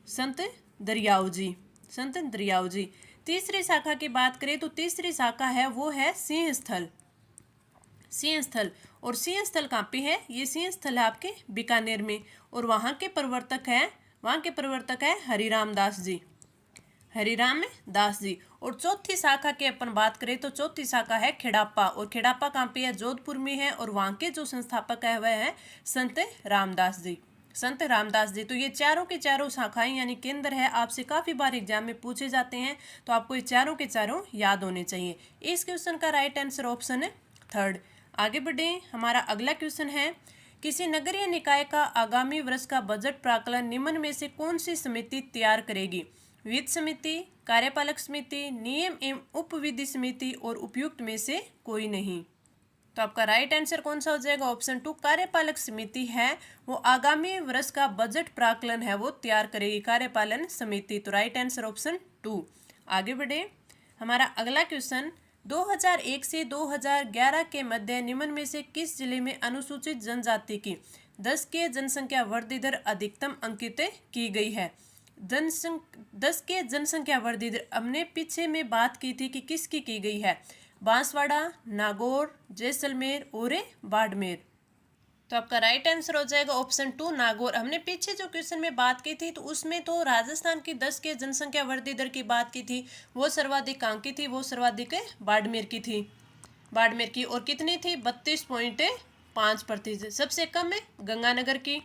संत दरियाऊ जी। तीसरी शाखा की बात करें तो तीसरी शाखा है वो है सिंहस्थल। और सिंहस्थल कहाँ पे है? ये सिंहस्थल है आपके बीकानेर में, और वहाँ के प्रवर्तक है हरिराम दास जी। और चौथी शाखा की अपन बात करें तो चौथी शाखा है खेड़ापा, और खेड़ापा कहाँ पे है? जोधपुर में है, और वहाँ के जो संस्थापक है वह है संत रामदास जी। तो ये चारों के चारों शाखाएं यानी केंद्र है, आपसे काफी बार एग्जाम में पूछे जाते हैं, तो आपको ये चारों के चारों याद होने चाहिए। इस क्वेश्चन का राइट आंसर ऑप्शन थर्ड। आगे बढ़े, हमारा अगला क्वेश्चन है, किसी नगरीय निकाय का आगामी वर्ष का बजट प्राकलन निम्न में से कौन सी समिति तैयार करेगी? वित्त समिति, कार्यपालक समिति, नियम एवं उपविधि समिति और उपयुक्त में से कोई नहीं। तो आपका राइट आंसर कौन सा हो जाएगा? ऑप्शन 2 कार्यपालक समिति है वो आगामी वर्ष का बजट प्राकलन है वो तैयार करेगी, कार्यपालन समिति। तो राइट आंसर ऑप्शन 2। आगे बढ़े, हमारा अगला क्वेश्चन, 2001 से 2011 के मध्य निम्न में से किस जिले में अनुसूचित जनजाति की 10 के जनसंख्या वृद्धि दर अधिकतम अंकित की गई है? 10 के जनसंख्या वृद्धि दर हमने पीछे में बात की थी कि किसकी की गई है? बांसवाड़ा, नागौर, जैसलमेर और बाड़मेर। तो आपका राइट आंसर हो जाएगा ऑप्शन 2 नागौर। हमने पीछे जो क्वेश्चन में बात की थी तो उसमें तो राजस्थान की 10 के जनसंख्या वृद्धि दर की बात की थी, वो सर्वाधिक कहाँ की थी? वो सर्वाधिक बाड़मेर की थी, बाड़मेर की। और कितनी थी? 32.5%। सबसे कम है गंगानगर की,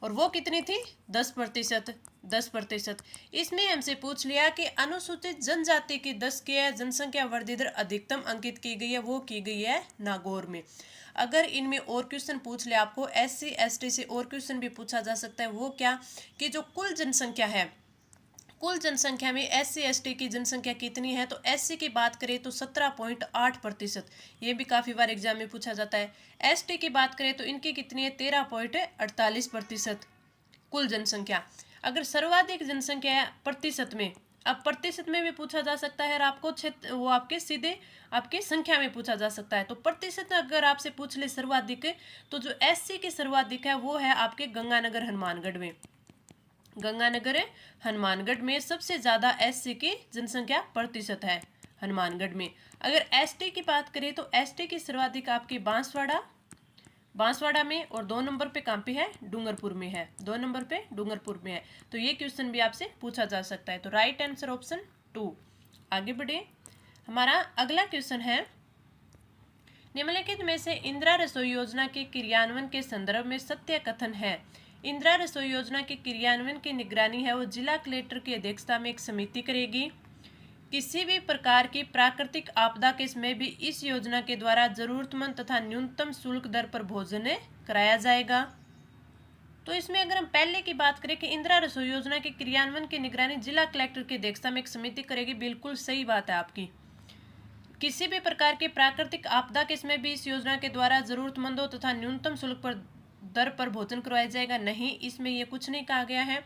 और वो कितनी थी? 10%। 10%। इसमें हमसे पूछ लिया कि अनुसूचित जनजाति की 10 के जनसंख्या वृद्धि दर अधिकतम अंकित की गई है, वो की गई है नागौर में। अगर इनमें और क्वेश्चन पूछ ले आपको, SC ST से और क्वेश्चन भी पूछा जा सकता है। वो क्या कि जो कुल जनसंख्या है, कुल जनसंख्या में SC ST की जनसंख्या कितनी है? तो SC की बात करें तो 17.8%, ये भी काफ़ी बार एग्जाम में पूछा जाता है। ST की बात करें तो इनकी कितनी है? 13.48% कुल जनसंख्या। अगर सर्वाधिक जनसंख्या है प्रतिशत में, अब प्रतिशत में भी पूछा जा सकता है और आपको क्षेत्र वो आपके सीधे आपके संख्या में पूछा जा सकता है। तो प्रतिशत अगर आपसे पूछ ले सर्वाधिक, तो जो SC की सर्वाधिक है वो है आपके गंगानगर हनुमानगढ़ में। गंगानगर हनुमानगढ़ में सबसे ज़्यादा SC की जनसंख्या प्रतिशत है हनुमानगढ़ में। अगर ST की बात करें तो ST की सर्वाधिक आपकी बांसवाड़ा में, और 2 नंबर पे कहाँ पे है? डूंगरपुर में है। 2 नंबर पे डूंगरपुर में है। तो ये क्वेश्चन भी आपसे पूछा जा सकता है। तो राइट आंसर ऑप्शन 2। आगे बढ़े, हमारा अगला क्वेश्चन है, निम्नलिखित में से इंदिरा रसोई योजना के क्रियान्वयन के संदर्भ में सत्य कथन है? इंदिरा रसोई योजना के क्रियान्वयन की निगरानी है वो जिला कलेक्टर की अध्यक्षता में एक समिति करेगी। किसी भी प्रकार की प्राकृतिक आपदा के समय भी इस योजना के द्वारा जरूरतमंद तथा न्यूनतम शुल्क दर पर भोजन कराया जाएगा। तो इसमें अगर हम पहले की बात करें कि इंदिरा रसोई योजना के क्रियान्वयन की निगरानी जिला कलेक्टर की अध्यक्षता में एक समिति करेगी, बिल्कुल सही बात है आपकी। किसी भी प्रकार की प्राकृतिक आपदा के समय भी इस योजना के द्वारा जरूरतमंदों तथा न्यूनतम शुल्क पर दर पर भोजन करवाया जाएगा, नहीं, इसमें यह कुछ नहीं कहा गया है।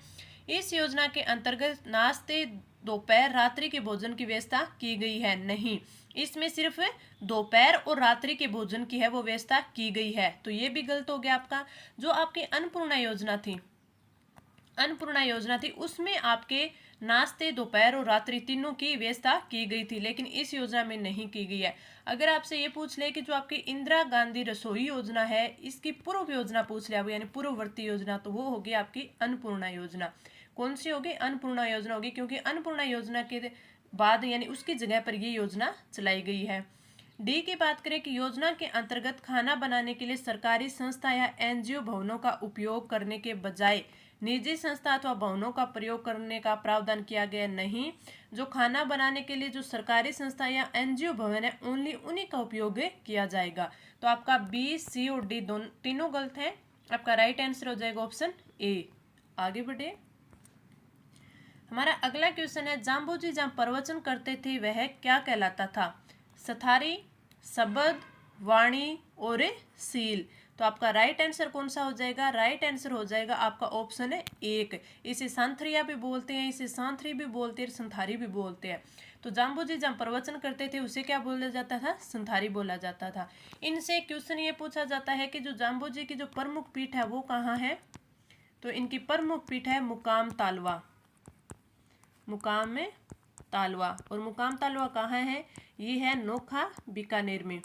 इस योजना के अंतर्गत नाश्ते, दोपहर, रात्रि के भोजन की व्यवस्था की गई है, नहीं, इसमें सिर्फ दोपहर और रात्रि के भोजन की है वो व्यवस्था की गई है। तो ये भी गलत हो गया आपका। जो आपकी अन्नपूर्णा योजना थी उसमें आपके नाश्ते, दोपहर और रात्रि तीनों की व्यवस्था की गई थी, लेकिन इस योजना में नहीं की गई है। अगर आपसे ये पूछ ले कि जो आपकी इंदिरा गांधी रसोई योजना है इसकी पूर्व योजना पूछ ले आप, यानी पूर्ववर्ती योजना, तो वो होगी आपकी अन्नपूर्णा योजना। कौन सी होगी? अन्नपूर्णा योजना होगी, क्योंकि अन्नपूर्णा योजना के बाद यानी उसकी जगह पर ये योजना चलाई गई है। डी की बात करें कि योजना के अंतर्गत खाना बनाने के लिए सरकारी संस्था या NGO भवनों का उपयोग करने के बजाय निजी संस्था अथवा भवनों का प्रयोग करने का प्रावधान किया गया, नहीं, जो खाना बनाने के लिए जो सरकारी संस्था या NGO भवन है ओनली उन्हीं का उपयोग किया जाएगा। तो आपका B, C और D तीनों गलत है। आपका राइट आंसर हो जाएगा ऑप्शन A। आगे बढ़े, हमारा अगला क्वेश्चन है, जाम्बू जी जहाँ प्रवचन करते थे वह क्या कहलाता था? सथारी, शब्द, वाणी और सील। तो आपका राइट आंसर कौन सा हो जाएगा? राइट आंसर हो जाएगा आपका ऑप्शन है 1। इसे सांथरिया भी बोलते हैं, इसे सांथरी भी बोलते हैं, संथारी भी बोलते हैं। तो जाम्बू जी जहाँ प्रवचन करते थे उसे क्या बोला जाता था? संथारी बोला जाता था। इनसे क्वेश्चन ये पूछा जाता है कि जो जाम्बू जी की जो प्रमुख पीठ है वो कहाँ है? तो इनकी प्रमुख पीठ है मुकाम तालवा। मुकाम में तालवा, और मुकाम तालवा कहाँ है? ये है नोखा, बीकानेर में।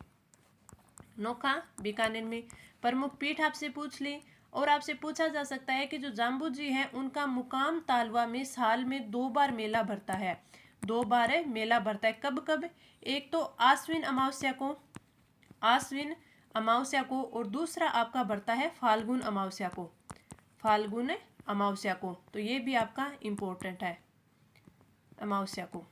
नोखा, बीकानेर में प्रमुख पीठ आपसे पूछ ली। और आपसे पूछा जा सकता है कि जो जाम्बू जी हैं उनका मुकाम तालवा में साल में 2 बार मेला भरता है। 2 बार मेला भरता है। कब कब? एक तो आश्विन अमावस्या को, और दूसरा आपका भरता है फाल्गुन अमावस्या को। तो ये भी आपका इम्पोर्टेंट है, अमावस्या को।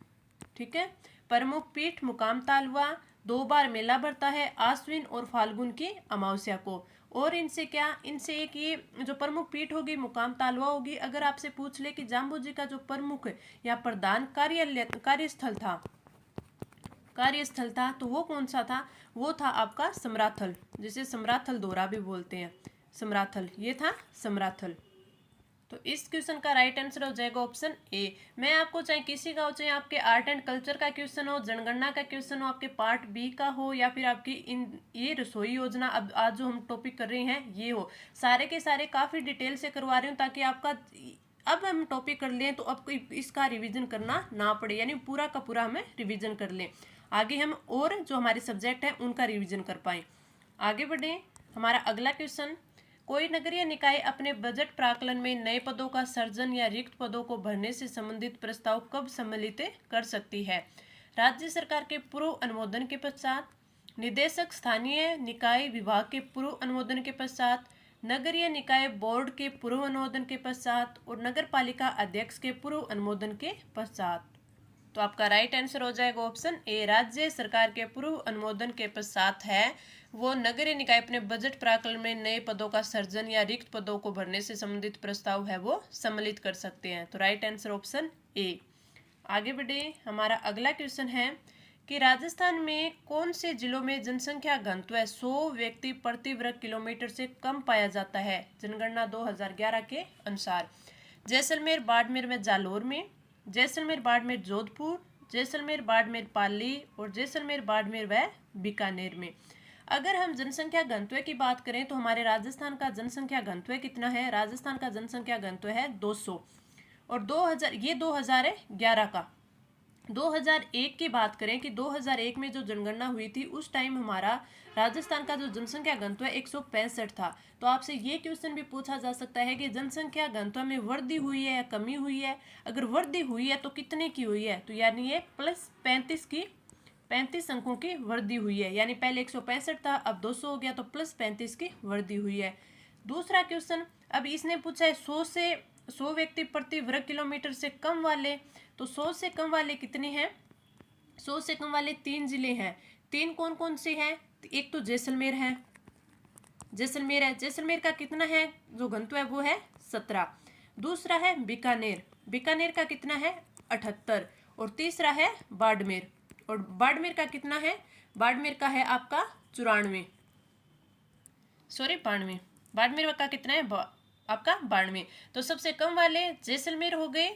ठीक है, प्रमुख पीठ मुकाम तालवा, 2 बार मेला भरता है आश्विन और फाल्गुन की अमावस्या को। और इनसे क्या, इनसे एक ये जो प्रमुख पीठ होगी मुकाम तालवा होगी। अगर आपसे पूछ ले कि जाम्बू जी का जो प्रमुख या प्रधान कार्यस्थल था तो वो कौन सा था, वो था आपका समराथल, जिसे समराथल दौरा भी बोलते हैं। समराथल, ये था समराथल। तो इस क्वेश्चन का राइट आंसर हो जाएगा ऑप्शन ए। मैं आपको चाहे किसी का हो, चाहे आपके आर्ट एंड कल्चर का क्वेश्चन हो, जनगणना का क्वेश्चन हो, आपके पार्ट बी का हो, या फिर आपकी इन ये रसोई योजना अब आज जो हम टॉपिक कर रहे हैं ये हो, सारे के सारे काफ़ी डिटेल से करवा रही हूँ ताकि आपका अब हम टॉपिक कर लें तो आपको इसका रिवीजन करना ना पड़े, यानी पूरा का पूरा हमें रिवीजन कर लें, आगे हम और जो हमारे सब्जेक्ट हैं उनका रिवीजन कर पाएँ। आगे बढ़ें। हमारा अगला क्वेश्चन, कोई नगरीय निकाय अपने बजट प्राक्कलन में नए पदों का सृजन या रिक्त पदों को भरने से संबंधित प्रस्ताव कब सम्मिलित कर सकती है? राज्य सरकार के पूर्व अनुमोदन के पश्चात, निदेशक स्थानीय निकाय विभाग के पूर्व अनुमोदन के पश्चात, नगरीय निकाय बोर्ड के पूर्व अनुमोदन के पश्चात और नगर पालिका अध्यक्ष के पूर्व अनुमोदन के पश्चात। तो आपका राइट आंसर हो जाएगा ऑप्शन ए, राज्य सरकार के पूर्व अनुमोदन के पश्चात है वो नगरीय निकाय अपने बजट प्राक्कलन में नए पदों का सृजन या रिक्त पदों को भरने से संबंधित प्रस्ताव है वो सम्मिलित कर सकते हैं। तो राइट आंसर ऑप्शन ए। आगे बढ़े। हमारा अगला क्वेश्चन है कि राजस्थान में कौन से जिलों में जनसंख्या घनत्व 100 व्यक्ति प्रति वर्ग किलोमीटर से कम पाया जाता है जनगणना 2011 के अनुसार? जैसलमेर, बाड़मेर व जालौर में, जैसलमेर, बाड़मेर, जोधपुर, जैसलमेर, बाड़मेर, पाली और जैसलमेर, बाड़मेर व बीकानेर में। अगर हम जनसंख्या घनत्व की बात करें तो हमारे राजस्थान का जनसंख्या घनत्व कितना है? राजस्थान का जनसंख्या घनत्व है 200 और 2000, ये 2011 का। 2001 की बात करें कि 2001 में जो जनगणना हुई थी उस टाइम हमारा राजस्थान का जो जनसंख्या घनत्व 165 था। तो आपसे ये क्वेश्चन भी पूछा जा सकता है कि जनसंख्या घनत्व में वृद्धि हुई है या कमी हुई है? अगर वृद्धि हुई है तो कितने की हुई है? तो यानी ये प्लस 35 अंकों की वृद्धि हुई है, यानी पहले 165 था अब 200 हो गया तो प्लस 35 की वृद्धि हुई है। दूसरा क्वेश्चन, अब इसने पूछा है 100 व्यक्ति प्रति वर्ग किलोमीटर से कम वाले, तो 100 से कम वाले कितने हैं? 100 से कम वाले 3 जिले हैं। 3 कौन कौन से हैं? एक तो जैसलमेर है, जैसलमेर का कितना है जो घनत्व है वो है 17। दूसरा है बीकानेर का कितना है 78। और तीसरा है बाड़मेर, और बाड़मेर का कितना है? बाड़मेर का है आपका 92, बाड़मेर का कितना है आपका 92। तो सबसे कम वाले जैसलमेर हो गए,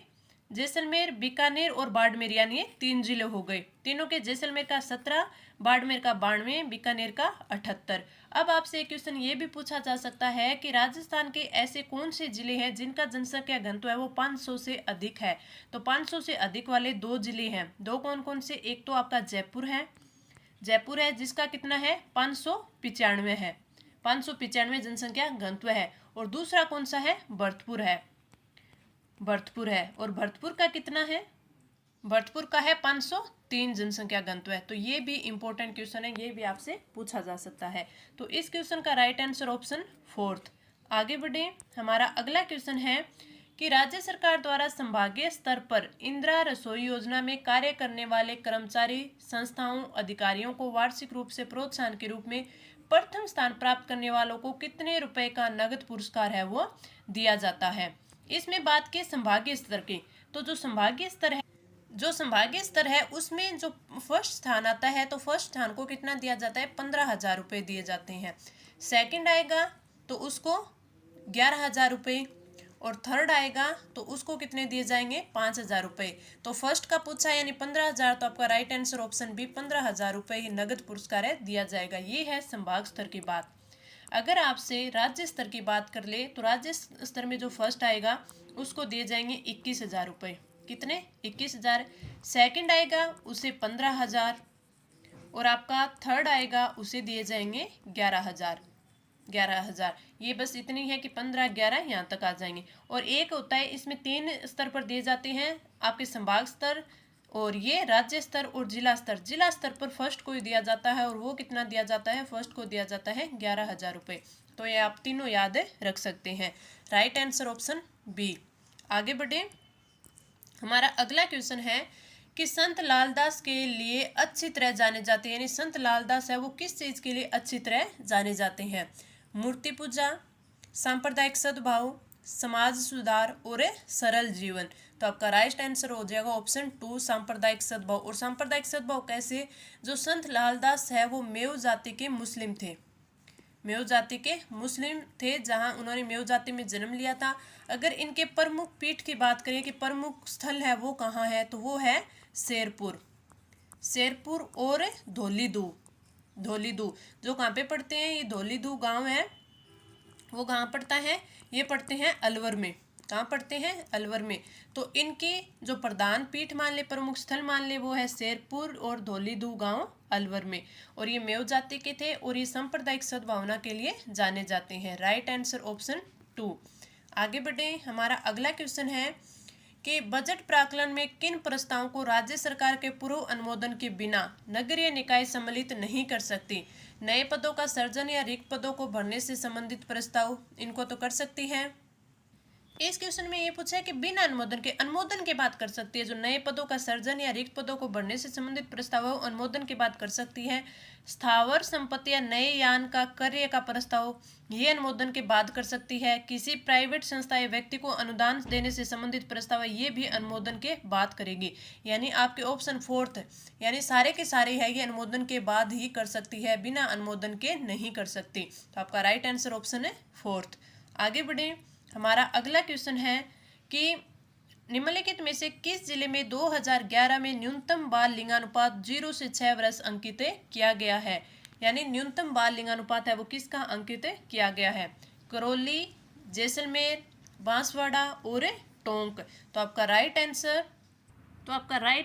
जैसलमेर, बीकानेर और बाड़मेर, यानी ये 3 जिले हो गए। तीनों के, जैसलमेर का 17, बाड़मेर का 92, बीकानेर का 78। अब आपसे एक क्वेश्चन ये भी पूछा जा सकता है कि राजस्थान के ऐसे कौन से जिले हैं जिनका जनसंख्या घनत्व है वो 500 से अधिक है? तो 500 से अधिक वाले 2 जिले हैं। 2 कौन कौन से? एक तो आपका जयपुर है जिसका कितना है 595 है, 595 जनसंख्या घनत्व है। और दूसरा कौन सा है? भरतपुर है, और भरतपुर का कितना है? भरतपुर का है 503 जनसंख्या घनत्व है। तो ये भी इंपॉर्टेंट क्वेश्चन है, ये भी आपसे पूछा जा सकता है। तो इस क्वेश्चन का राइट आंसर ऑप्शन 4। आगे बढ़े। हमारा अगला क्वेश्चन है कि राज्य सरकार द्वारा संभागीय स्तर पर इंदिरा रसोई योजना में कार्य करने वाले कर्मचारी, संस्थाओं, अधिकारियों को वार्षिक रूप से प्रोत्साहन के रूप में प्रथम स्थान प्राप्त करने वालों को कितने रुपए का नगद पुरस्कार है वो दिया जाता है? इसमें बात की संभागीय स्तर की, तो जो संभागीय स्तर है उसमें जो फर्स्ट स्थान आता है तो फर्स्ट स्थान को कितना दिया जाता है? 15,000 रुपये दिए जाते हैं। सेकंड आएगा तो उसको 11,000 रुपये, और थर्ड आएगा तो उसको कितने दिए जाएंगे? 5,000 रुपये। तो फर्स्ट का पूछा यानी 15,000, तो आपका राइट आंसर ऑप्शन बी 15,000 रुपये ही नगद पुरस्कार है दिया जाएगा। ये है संभाग स्तर की बात। अगर आपसे राज्य स्तर की बात कर ले तो राज्य स्तर में जो फर्स्ट आएगा उसको दिए जाएंगे 21,000 रुपये। कितने? 21,000। सेकंड आएगा उसे 15,000, और आपका थर्ड आएगा उसे दिए जाएंगे 11,000। ये बस इतनी है कि 15, 11 यहाँ तक आ जाएंगे। और एक होता है इसमें 3 स्तर पर दिए जाते हैं, आपके संभाग स्तर, और ये राज्य स्तर और जिला स्तर। जिला स्तर पर फर्स्ट को दिया जाता है, और वो कितना दिया जाता है? फर्स्ट को दिया जाता है 11,000 रुपये। तो ये आप तीनों याद रख सकते हैं। Right answer option B. आगे बढ़े। हमारा अगला क्वेश्चन है कि संत लालदास के लिए अच्छी तरह जाने जाते हैं, यानी संत लालदास है वो किस चीज के लिए अच्छी तरह जाने जाते हैं? मूर्ति पूजा, सांप्रदायिक सद्भाव, समाज सुधार और सरल जीवन। तो आपका राइट आंसर हो जाएगा ऑप्शन 2 सांप्रदायिक सद्भाव। और सांप्रदायिक सद्भाव कैसे? जो संत लालदास है वो मेव जाति के मुस्लिम थे, मेव जाति के मुस्लिम थे, जहां उन्होंने मेव जाति में जन्म लिया था। अगर इनके प्रमुख पीठ की बात करें कि प्रमुख स्थल है वो कहाँ है, तो वो है शेरपुर, शेरपुर और धौलीदू। धौलीदू जो कहाँ पे पड़ते हैं? ये धौलीदू गांव है, वो कहाँ पड़ता है? ये पड़ते हैं अलवर में। कहाँ पड़ते हैं? अलवर में। तो इनके जो प्रधान पीठ मान ले, प्रमुख स्थल मान ले, वो है शेरपुर और धौलीदू गांव अलवर में। और ये मेव जाति के थे और ये सांप्रदायिक सद्भावना के लिए जाने जाते हैं। Right answer option 2। आगे बढ़े, हमारा अगला क्वेश्चन है कि बजट प्राक्कलन में किन प्रस्तावों को राज्य सरकार के पूर्व अनुमोदन के बिना नगरीय निकाय सम्मिलित नहीं कर सकती? नए पदों का सृजन या रिक्त पदों को भरने से संबंधित प्रस्ताव, इनको तो कर सकती है। इस क्वेश्चन में ये पूछा है कि बिना अनुमोदन के बात कर सकती है। जो नए पदों का सृजन या रिक्त पदों को भरने से संबंधित प्रस्ताव है वो अनुमोदन की बात कर सकती है। स्थावर संपत्ति या नए यान का क्रय का प्रस्ताव, ये अनुमोदन के बाद कर सकती है। किसी प्राइवेट संस्था या व्यक्ति को अनुदान देने से संबंधित प्रस्ताव है, ये भी अनुमोदन के बाद करेगी। यानी आपके ऑप्शन 4, यानी सारे के सारे है ये अनुमोदन के बाद ही कर सकती है, बिना अनुमोदन के नहीं कर सकती। तो आपका राइट आंसर ऑप्शन है 4। आगे बढ़े, हमारा अगला क्वेश्चन है कि निम्नलिखित में से किस जिले में 2011 में न्यूनतम बाल लिंगानुपात 0 से 6 वर्ष अंकित किया गया है? यानी न्यूनतम बाल लिंगानुपात है वो किसका अंकित किया गया है? करौली, जैसलमेर, बांसवाड़ा और टोंक। तो आपका राइट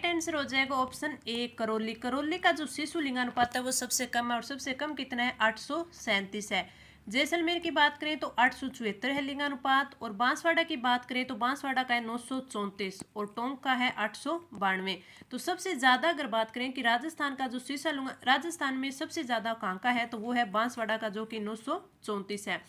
आंसर हो जाएगा ऑप्शन ए करौली। करौली का जो शिशु लिंगानुपात है वो सबसे कम है, और सबसे कम कितना है? 837 है। जैसलमेर की बात करें तो 874 है लिंगानुपात, और बांसवाड़ा की बात करें तो बांसवाड़ा का है 934 और टोंक का है 892। तो सबसे ज़्यादा अगर बात करें कि राजस्थान का जो राजस्थान में सबसे ज़्यादा कहाँ का है, तो वो है बांसवाड़ा का, जो कि 934 है।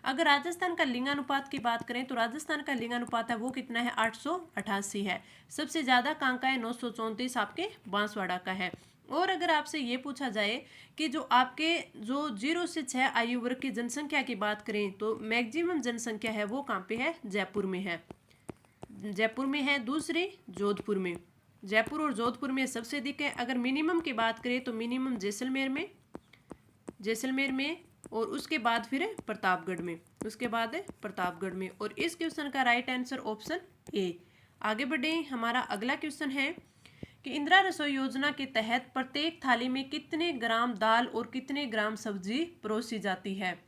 अगर राजस्थान का लिंगानुपात की बात करें तो राजस्थान का लिंगानुपात है वो कितना है? 888 है। सबसे ज़्यादा कहाँ का है? 934 आपके बांसवाड़ा का है। और अगर आपसे ये पूछा जाए कि जो आपके जो 0 से 6 आयु वर्ग की जनसंख्या की बात करें तो मैक्सिमम जनसंख्या है वो कहाँ पे है? जयपुर में है। जयपुर में है। दूसरी जोधपुर में, जयपुर और जोधपुर में सबसे अधिक है। अगर मिनिमम की बात करें तो मिनिमम जैसलमेर में, और उसके बाद फिर प्रतापगढ़ में, और इस क्वेश्चन का राइट आंसर ऑप्शन ए। आगे बढ़े, हमारा अगला क्वेश्चन है कि इंदिरा रसोई योजना के तहत प्रत्येक थाली में कितने ग्राम दाल और कितने ग्राम सब्जी परोसी जाती है?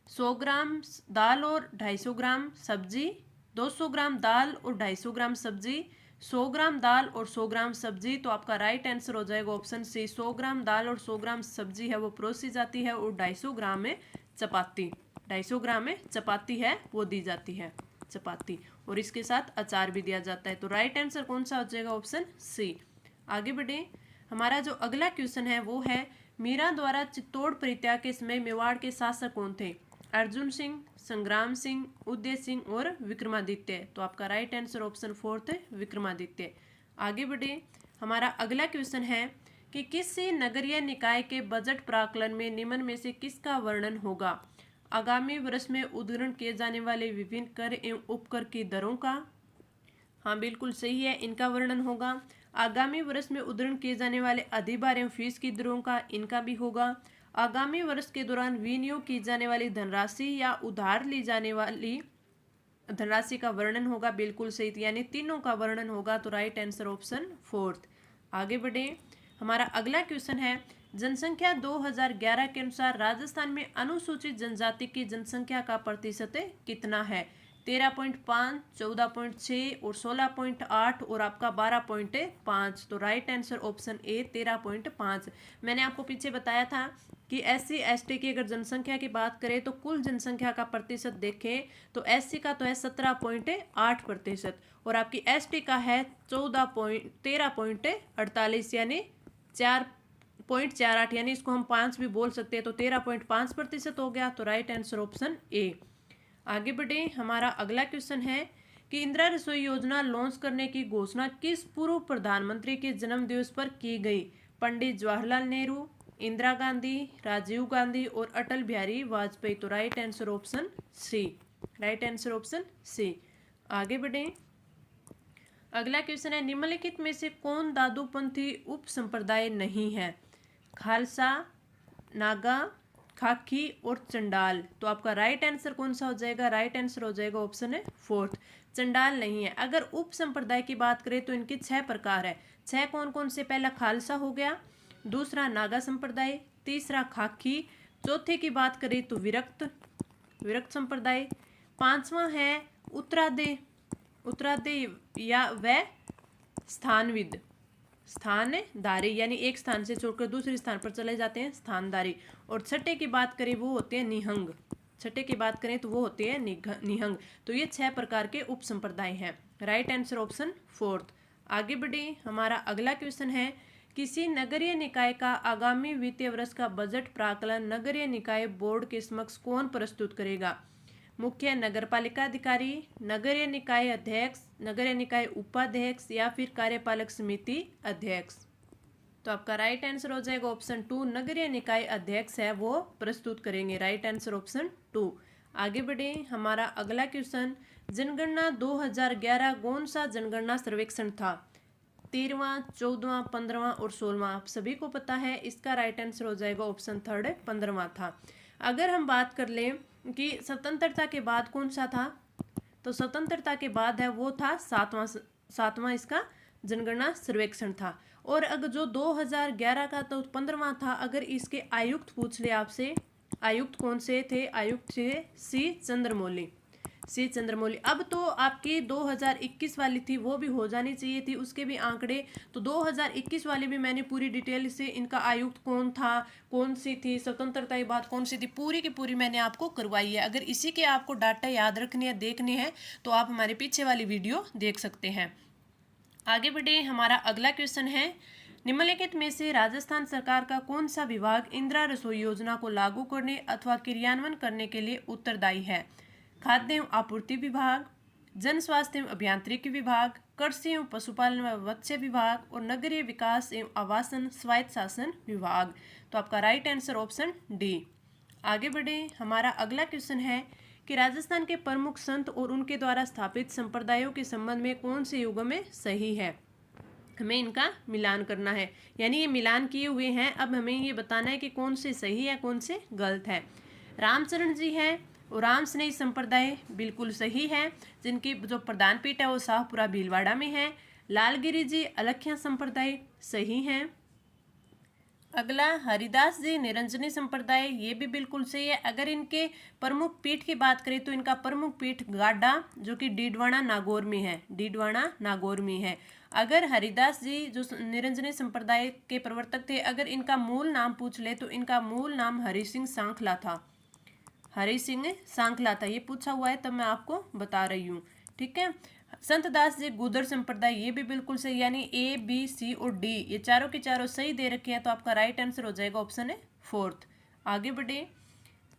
100 ग्राम दाल और 250 ग्राम सब्जी, 200 ग्राम दाल और 250 ग्राम सब्जी, 100 ग्राम दाल और 100 ग्राम सब्जी। तो आपका राइट आंसर हो जाएगा ऑप्शन सी, 100 ग्राम दाल और 100 ग्राम सब्जी है वो परोसी जाती है, और 250 ग्राम में चपाती, 250 ग्राम में चपाती है वो दी जाती है, चपाती, और इसके साथ अचार भी दिया जाता है। तो राइट आंसर कौन सा हो जाएगा? Option C. आगे बढ़े, हमारा जो अगला क्वेश्चन है वो है मीरा द्वारा चित्तौड़ परित्याग के समय मेवाड़ के शासक कौन थे? अर्जुन सिंह, संग्राम सिंह, उदय सिंह और विक्रमादित्य। तो आपका राइट आंसर ऑप्शन 4 है, विक्रमादित्य। आगे बढ़े, हमारा अगला क्वेश्चन है कि किसी नगरीय निकाय के बजट प्राक्कलन में निम्न में से किसका वर्णन होगा? आगामी वर्ष में उद्धरण किए जाने वाले विभिन्न कर एवं उपकर की दरों का, हाँ बिल्कुल सही है, इनका वर्णन होगा। आगामी वर्ष में उद्धरण किए जाने वाले अधिभार एवं फीस की दरों का, इनका भी होगा। आगामी वर्ष के दौरान विनियोग की जाने वाली धनराशि या उधार ली जाने वाली धनराशि का वर्णन होगा, बिल्कुल सही, यानी तीनों का वर्णन होगा। तो राइट आंसर ऑप्शन 4। आगे बढ़े, हमारा अगला क्वेश्चन है जनसंख्या 2011 के अनुसार राजस्थान में अनुसूचित जनजाति की जनसंख्या का प्रतिशत कितना है? 13.5, 14.6 और 16.8 और आपका 12.5। तो राइट आंसर ऑप्शन ए 13.5। मैंने आपको पीछे बताया था कि SC ST की अगर जनसंख्या की बात करें तो कुल जनसंख्या का प्रतिशत देखें तो SC का तो है 17.8% और आपकी ST का है 13.48, यानी 4.48, यानी इसको हम 5 भी बोल सकते हैं। तो 13.5% हो गया। तो राइट आंसर ऑप्शन ए। आगे बढ़े, हमारा अगला क्वेश्चन है कि इंदिरा रसोई योजना लॉन्च करने की घोषणा किस पूर्व प्रधानमंत्री के जन्म दिवस पर की गई? पंडित जवाहरलाल नेहरू, इंदिरा गांधी, राजीव गांधी और अटल बिहारी वाजपेयी। तो right answer option C. Right answer option C. आगे बढ़ें। अगला क्वेश्चन है, निम्नलिखित में से कौन दादूपंथी उप संप्रदाय नहीं है? खालसा, नागा, खाकी और चंडाल। तो आपका राइट आंसर कौन सा हो जाएगा? राइट आंसर हो जाएगा ऑप्शन है फोर्थ, चंडाल नहीं है। अगर उप संप्रदाय की बात करें तो इनके 6 प्रकार है। 6 कौन कौन से? पहला खालसा हो गया, दूसरा नागा संप्रदाय, तीसरा खाकी, चौथे की बात करें तो विरक्त संप्रदाय, पांचवा है उत्तरादे या व स्थानधारी, यानी एक स्थान से छोड़कर दूसरे स्थान पर चले जाते हैं, स्थानधारी। और छठे की बात करें वो होते हैं निहंग। छठे की बात करें तो वो होते हैं निहंग। तो ये 6 प्रकार के उप संप्रदाय हैं। Right answer option fourth. आगे बढ़े। हमारा अगला क्वेश्चन है, किसी नगरीय निकाय का आगामी वित्तीय वर्ष का बजट प्राक्कलन नगरीय निकाय बोर्ड के समक्ष कौन प्रस्तुत करेगा? मुख्य नगरपालिका अधिकारी, नगरीय निकाय अध्यक्ष, नगरीय निकाय उपाध्यक्ष या फिर कार्यपालक समिति अध्यक्ष। तो आपका राइट आंसर हो जाएगा ऑप्शन 2, नगरीय निकाय अध्यक्ष है वो प्रस्तुत करेंगे। Right answer option 2। आगे बढ़े। हमारा अगला क्वेश्चन, जनगणना 2011 कौन सा जनगणना सर्वेक्षण था? 13वां, 14वां, 15वां और 16वां। आप सभी को पता है। इसका राइट आंसर हो जाएगा ऑप्शन थर्ड, 15वां था। अगर हम बात कर लें कि स्वतंत्रता के बाद कौन सा था, तो स्वतंत्रता के बाद है वो था सातवां इसका जनगणना सर्वेक्षण था। और अगर जो 2011 का तो 15वां था। अगर इसके आयुक्त पूछ ले आपसे, आयुक्त कौन से थे? आयुक्त थे सी चंद्रमौली। अब तो आपकी 2021 वाली थी वो भी हो जानी चाहिए थी, उसके भी आंकड़े। तो 2021 वाली भी मैंने पूरी डिटेल से इनका आयुक्त कौन था, कौन सी थी, स्वतंत्रता के बाद कौन सी थी, पूरी की पूरी मैंने आपको करवाई है। अगर इसी के आपको डाटा याद रखनी है, देखनी है, तो आप हमारे पीछे वाली वीडियो देख सकते हैं। आगे बढ़े। हमारा अगला क्वेश्चन है, निम्नलिखित में से राजस्थान सरकार का कौन सा विभाग इंदिरा रसोई योजना को लागू करने अथवा क्रियान्वयन करने के लिए उत्तरदायी है? खाद्य एवं आपूर्ति विभाग, जन स्वास्थ्य एवं अभियांत्रिकी विभाग, कृषि एवं पशुपालन व मत्स्य विभाग और नगरीय विकास एवं आवासन स्वायत्त शासन विभाग। तो आपका राइट आंसर ऑप्शन डी। आगे बढ़े। हमारा अगला क्वेश्चन है कि राजस्थान के प्रमुख संत और उनके द्वारा स्थापित संप्रदायों के संबंध में कौन से युगों में सही है? हमें इनका मिलान करना है, यानी ये मिलान किए हुए हैं। अब हमें ये बताना है कि कौन से सही है, कौन से गलत है। रामचरण जी है और राम स्नेही संप्रदाय बिल्कुल सही है, जिनकी जो प्रधान पीठ है वो शाहपुरा भीलवाड़ा में है। लालगिरी जी अलख्या संप्रदाय सही हैं। अगला हरिदास जी निरंजनी संप्रदाय, ये भी बिल्कुल सही है। अगर इनके प्रमुख पीठ की बात करें तो इनका प्रमुख पीठ गाडा जो कि डीडवाना नागौर में है, डीडवाना नागौर में है। अगर हरिदास जी जो निरंजनी संप्रदाय के प्रवर्तक थे, अगर इनका मूल नाम पूछ ले तो इनका मूल नाम हरि सिंह सांखला था। हरि सिंह सांखला था, ये पूछा हुआ है तब मैं आपको बता रही हूँ। ठीक है। संत दास जी गुर्जर संप्रदाय, ये भी बिल्कुल सही, यानी ए बी सी और डी ये चारों के चारों सही दे रखे हैं। तो आपका राइट आंसर हो जाएगा ऑप्शन है फोर्थ। आगे बढ़े।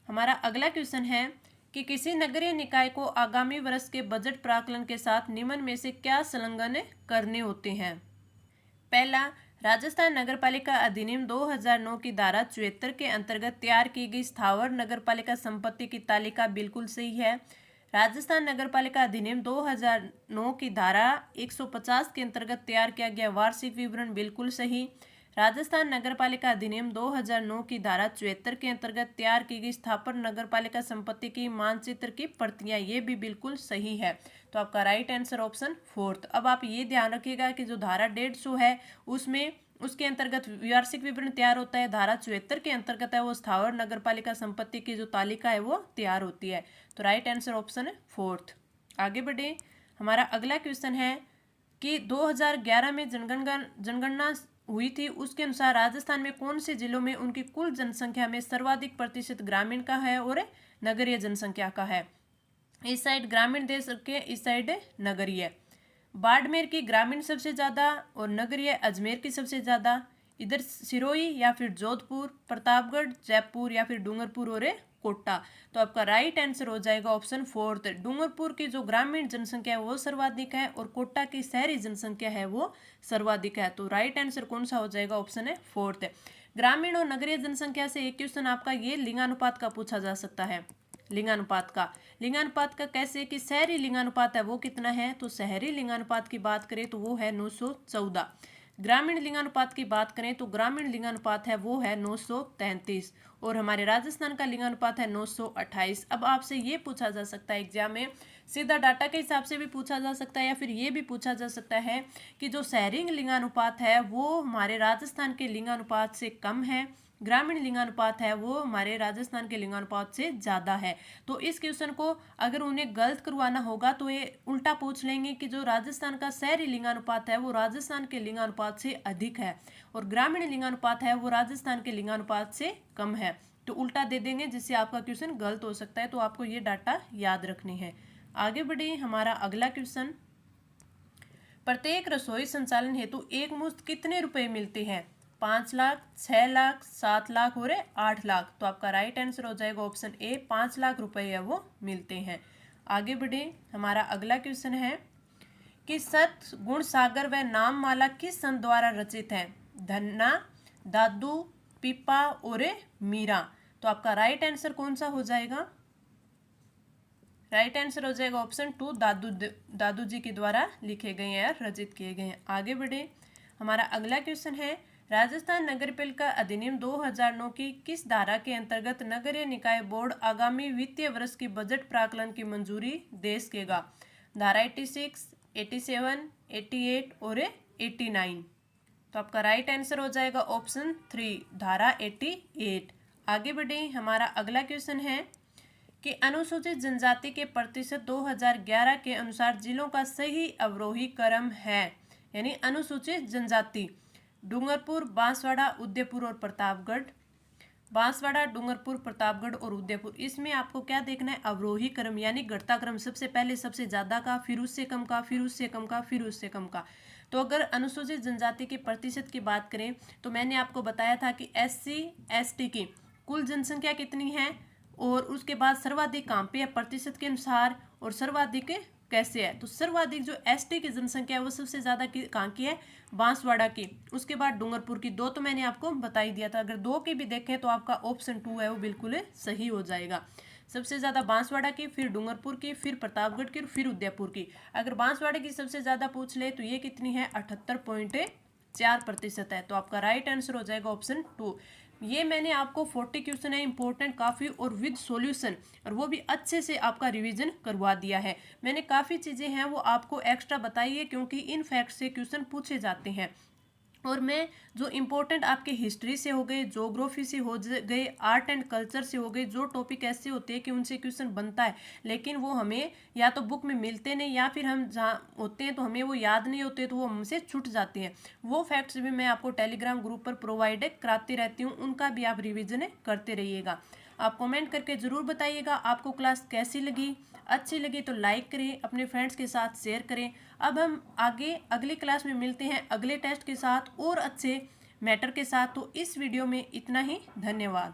हमारा अगला क्वेश्चन है कि किसी नगरीय निकाय को आगामी वर्ष के बजट प्राक्कलन के साथ निम्न में से क्या संलग्न करने होते हैं? पहला, राजस्थान नगरपालिका अधिनियम 2009 की धारा 74 के अंतर्गत तैयार की गई स्थावर नगरपालिका संपत्ति की तालिका बिल्कुल सही है। राजस्थान नगरपालिका अधिनियम 2009 की धारा 150 के अंतर्गत तैयार किया गया वार्षिक विवरण बिल्कुल सही। राजस्थान नगरपालिका अधिनियम 2009 की धारा 74 के अंतर्गत तैयार की गई स्थापर नगरपालिका संपत्ति की मानचित्र की प्रतियां, ये भी बिल्कुल सही है। तो आपका राइट आंसर ऑप्शन फोर्थ। अब आप ये ध्यान रखिएगा कि जो धारा 150 है उसमें उसके अंतर्गत वार्षिक विवरण तैयार होता है, धारा 74 के अंतर्गत है वो स्थावर नगरपालिका संपत्ति की जो तालिका है वो तैयार होती है। तो राइट आंसर ऑप्शन है फोर्थ। आगे बढ़े। हमारा अगला क्वेश्चन है कि 2011 में जनगणना हुई थी, उसके अनुसार राजस्थान में कौन से जिलों में उनकी कुल जनसंख्या में सर्वाधिक प्रतिशत ग्रामीण का है और नगरीय जनसंख्या का है? इस साइड ग्रामीण दे सके, इस साइड नगरीय। बाड़मेर की ग्रामीण सबसे ज़्यादा और नगरीय अजमेर की सबसे ज़्यादा। इधर सिरोही या फिर जोधपुर, प्रतापगढ़, जयपुर या फिर डूंगरपुर और कोटा। तो आपका राइट आंसर हो जाएगा ऑप्शन फोर्थ। डूंगरपुर की जो ग्रामीण जनसंख्या है वो सर्वाधिक है और कोटा की शहरी जनसंख्या है वो सर्वाधिक है। तो राइट आंसर कौन सा हो जाएगा, ऑप्शन है फोर्थ। ग्रामीण और नगरीय जनसंख्या से एक क्वेश्चन आपका ये लिंगानुपात का पूछा जा सकता है। लिंगानुपात का कैसे कि शहरी लिंगानुपात है वो कितना है, तो शहरी लिंगानुपात की बात करें तो वो है 914। ग्रामीण लिंगानुपात की बात करें तो ग्रामीण लिंगानुपात है वो है 933 और हमारे राजस्थान का लिंगानुपात है 928। अब आपसे ये पूछा जा सकता है एग्जाम में, सीधा डाटा के हिसाब से भी पूछा जा सकता है या फिर ये भी पूछा जा सकता है कि जो शहरी लिंगानुपात है वो हमारे राजस्थान के लिंगानुपात से कम है, ग्रामीण लिंगानुपात है वो हमारे राजस्थान के लिंगानुपात से ज़्यादा है। तो इस क्वेश्चन को अगर उन्हें गलत करवाना होगा तो ये उल्टा पूछ लेंगे कि जो राजस्थान का शहरी लिंगानुपात है वो राजस्थान के लिंगानुपात से अधिक है और ग्रामीण लिंगानुपात है वो राजस्थान के लिंगानुपात से कम है। तो उल्टा दे देंगे जिससे आपका क्वेश्चन गलत हो सकता है। तो आपको ये डाटा याद रखनी है। आगे बढ़े, हमारा अगला क्वेश्चन, प्रत्येक रसोई संचालन हेतु एक मुश्त कितने रुपए मिलते हैं? 5 लाख, 6 लाख, 7 लाख और 8 लाख। तो आपका राइट आंसर हो जाएगा ऑप्शन ए, 5 लाख रुपए है वो मिलते हैं। आगे बढ़े, हमारा अगला क्वेश्चन है कि सत गुण सागर व नाममाला किस संत द्वारा रचित है? धन्ना, दादू, पीपा और मीरा। तो आपका राइट आंसर कौन सा हो जाएगा? राइट आंसर हो जाएगा ऑप्शन 2, दादू जी के द्वारा लिखे गए हैं, रचित किए गए हैं। आगे बढ़े, हमारा अगला क्वेश्चन है राजस्थान नगरपालिका अधिनियम 2009 की किस धारा के अंतर्गत नगरीय निकाय बोर्ड आगामी वित्तीय वर्ष की बजट प्राकलन की मंजूरी दे सकेगा? धारा 86, 87, 88 और 89। तो आपका राइट आंसर हो जाएगा ऑप्शन 3, धारा 88। आगे बढ़े, हमारा अगला क्वेश्चन है कि अनुसूचित जनजाति के प्रतिशत 2011 के अनुसार जिलों का सही अवरोही क्रम है। यानी अनुसूचित जनजाति डूंगरपुर, बांसवाड़ा, उदयपुर और प्रतापगढ़। बांसवाड़ा, डूंगरपुर, प्रतापगढ़ और उदयपुर, इसमें आपको क्या देखना है? अवरोही क्रम यानी घटता क्रम, सबसे पहले सबसे ज्यादा का, फिर उससे कम का, फिर उससे कम का, फिर उससे कम का। तो अगर अनुसूचित जनजाति के प्रतिशत की बात करें तो मैंने आपको बताया था कि SC ST की कुल जनसंख्या कितनी है और उसके बाद सर्वाधिक कहाँ पे है प्रतिशत के अनुसार और सर्वाधिक कैसे है। तो सर्वाधिक जो ST की जनसंख्या है वो सबसे ज़्यादा कहाँ की है? बांसवाड़ा की। उसके बाद डूंगरपुर की। दो तो मैंने आपको बता ही दिया था। अगर दो की भी देखें तो आपका ऑप्शन 2 है वो बिल्कुल सही हो जाएगा। सबसे ज़्यादा बांसवाड़ा की, फिर डूंगरपुर की, फिर प्रतापगढ़ की, फिर उदयपुर की। अगर बांसवाड़ा की सबसे ज़्यादा पूछ ले तो ये कितनी है? 78.4% है। तो आपका राइट आंसर हो जाएगा ऑप्शन 2। ये मैंने आपको 40 क्वेश्चन है इंपॉर्टेंट काफ़ी और विद सॉल्यूशन, और वो भी अच्छे से आपका रिवीजन करवा दिया है। मैंने काफ़ी चीज़ें हैं वो आपको एक्स्ट्रा बताई है क्योंकि इन फैक्ट से क्वेश्चन पूछे जाते हैं। और मैं जो इम्पोर्टेंट आपके हिस्ट्री से हो गए, ज्योग्राफी से हो गए, आर्ट एंड कल्चर से हो गए, जो टॉपिक ऐसे होते हैं कि उनसे क्वेश्चन बनता है लेकिन वो हमें या तो बुक में मिलते नहीं या फिर हम जहाँ होते हैं तो हमें वो याद नहीं होते तो वो हमसे छूट जाते हैं। वो फैक्ट्स भी मैं आपको टेलीग्राम ग्रुप पर प्रोवाइड कराती रहती हूँ, उनका भी आप रिविजन करते रहिएगा। आप कमेंट करके ज़रूर बताइएगा आपको क्लास कैसी लगी। अच्छी लगी तो लाइक करें, अपने फ्रेंड्स के साथ शेयर करें। अब हम आगे अगली क्लास में मिलते हैं अगले टेस्ट के साथ और अच्छे मैटर के साथ। तो इस वीडियो में इतना ही। धन्यवाद।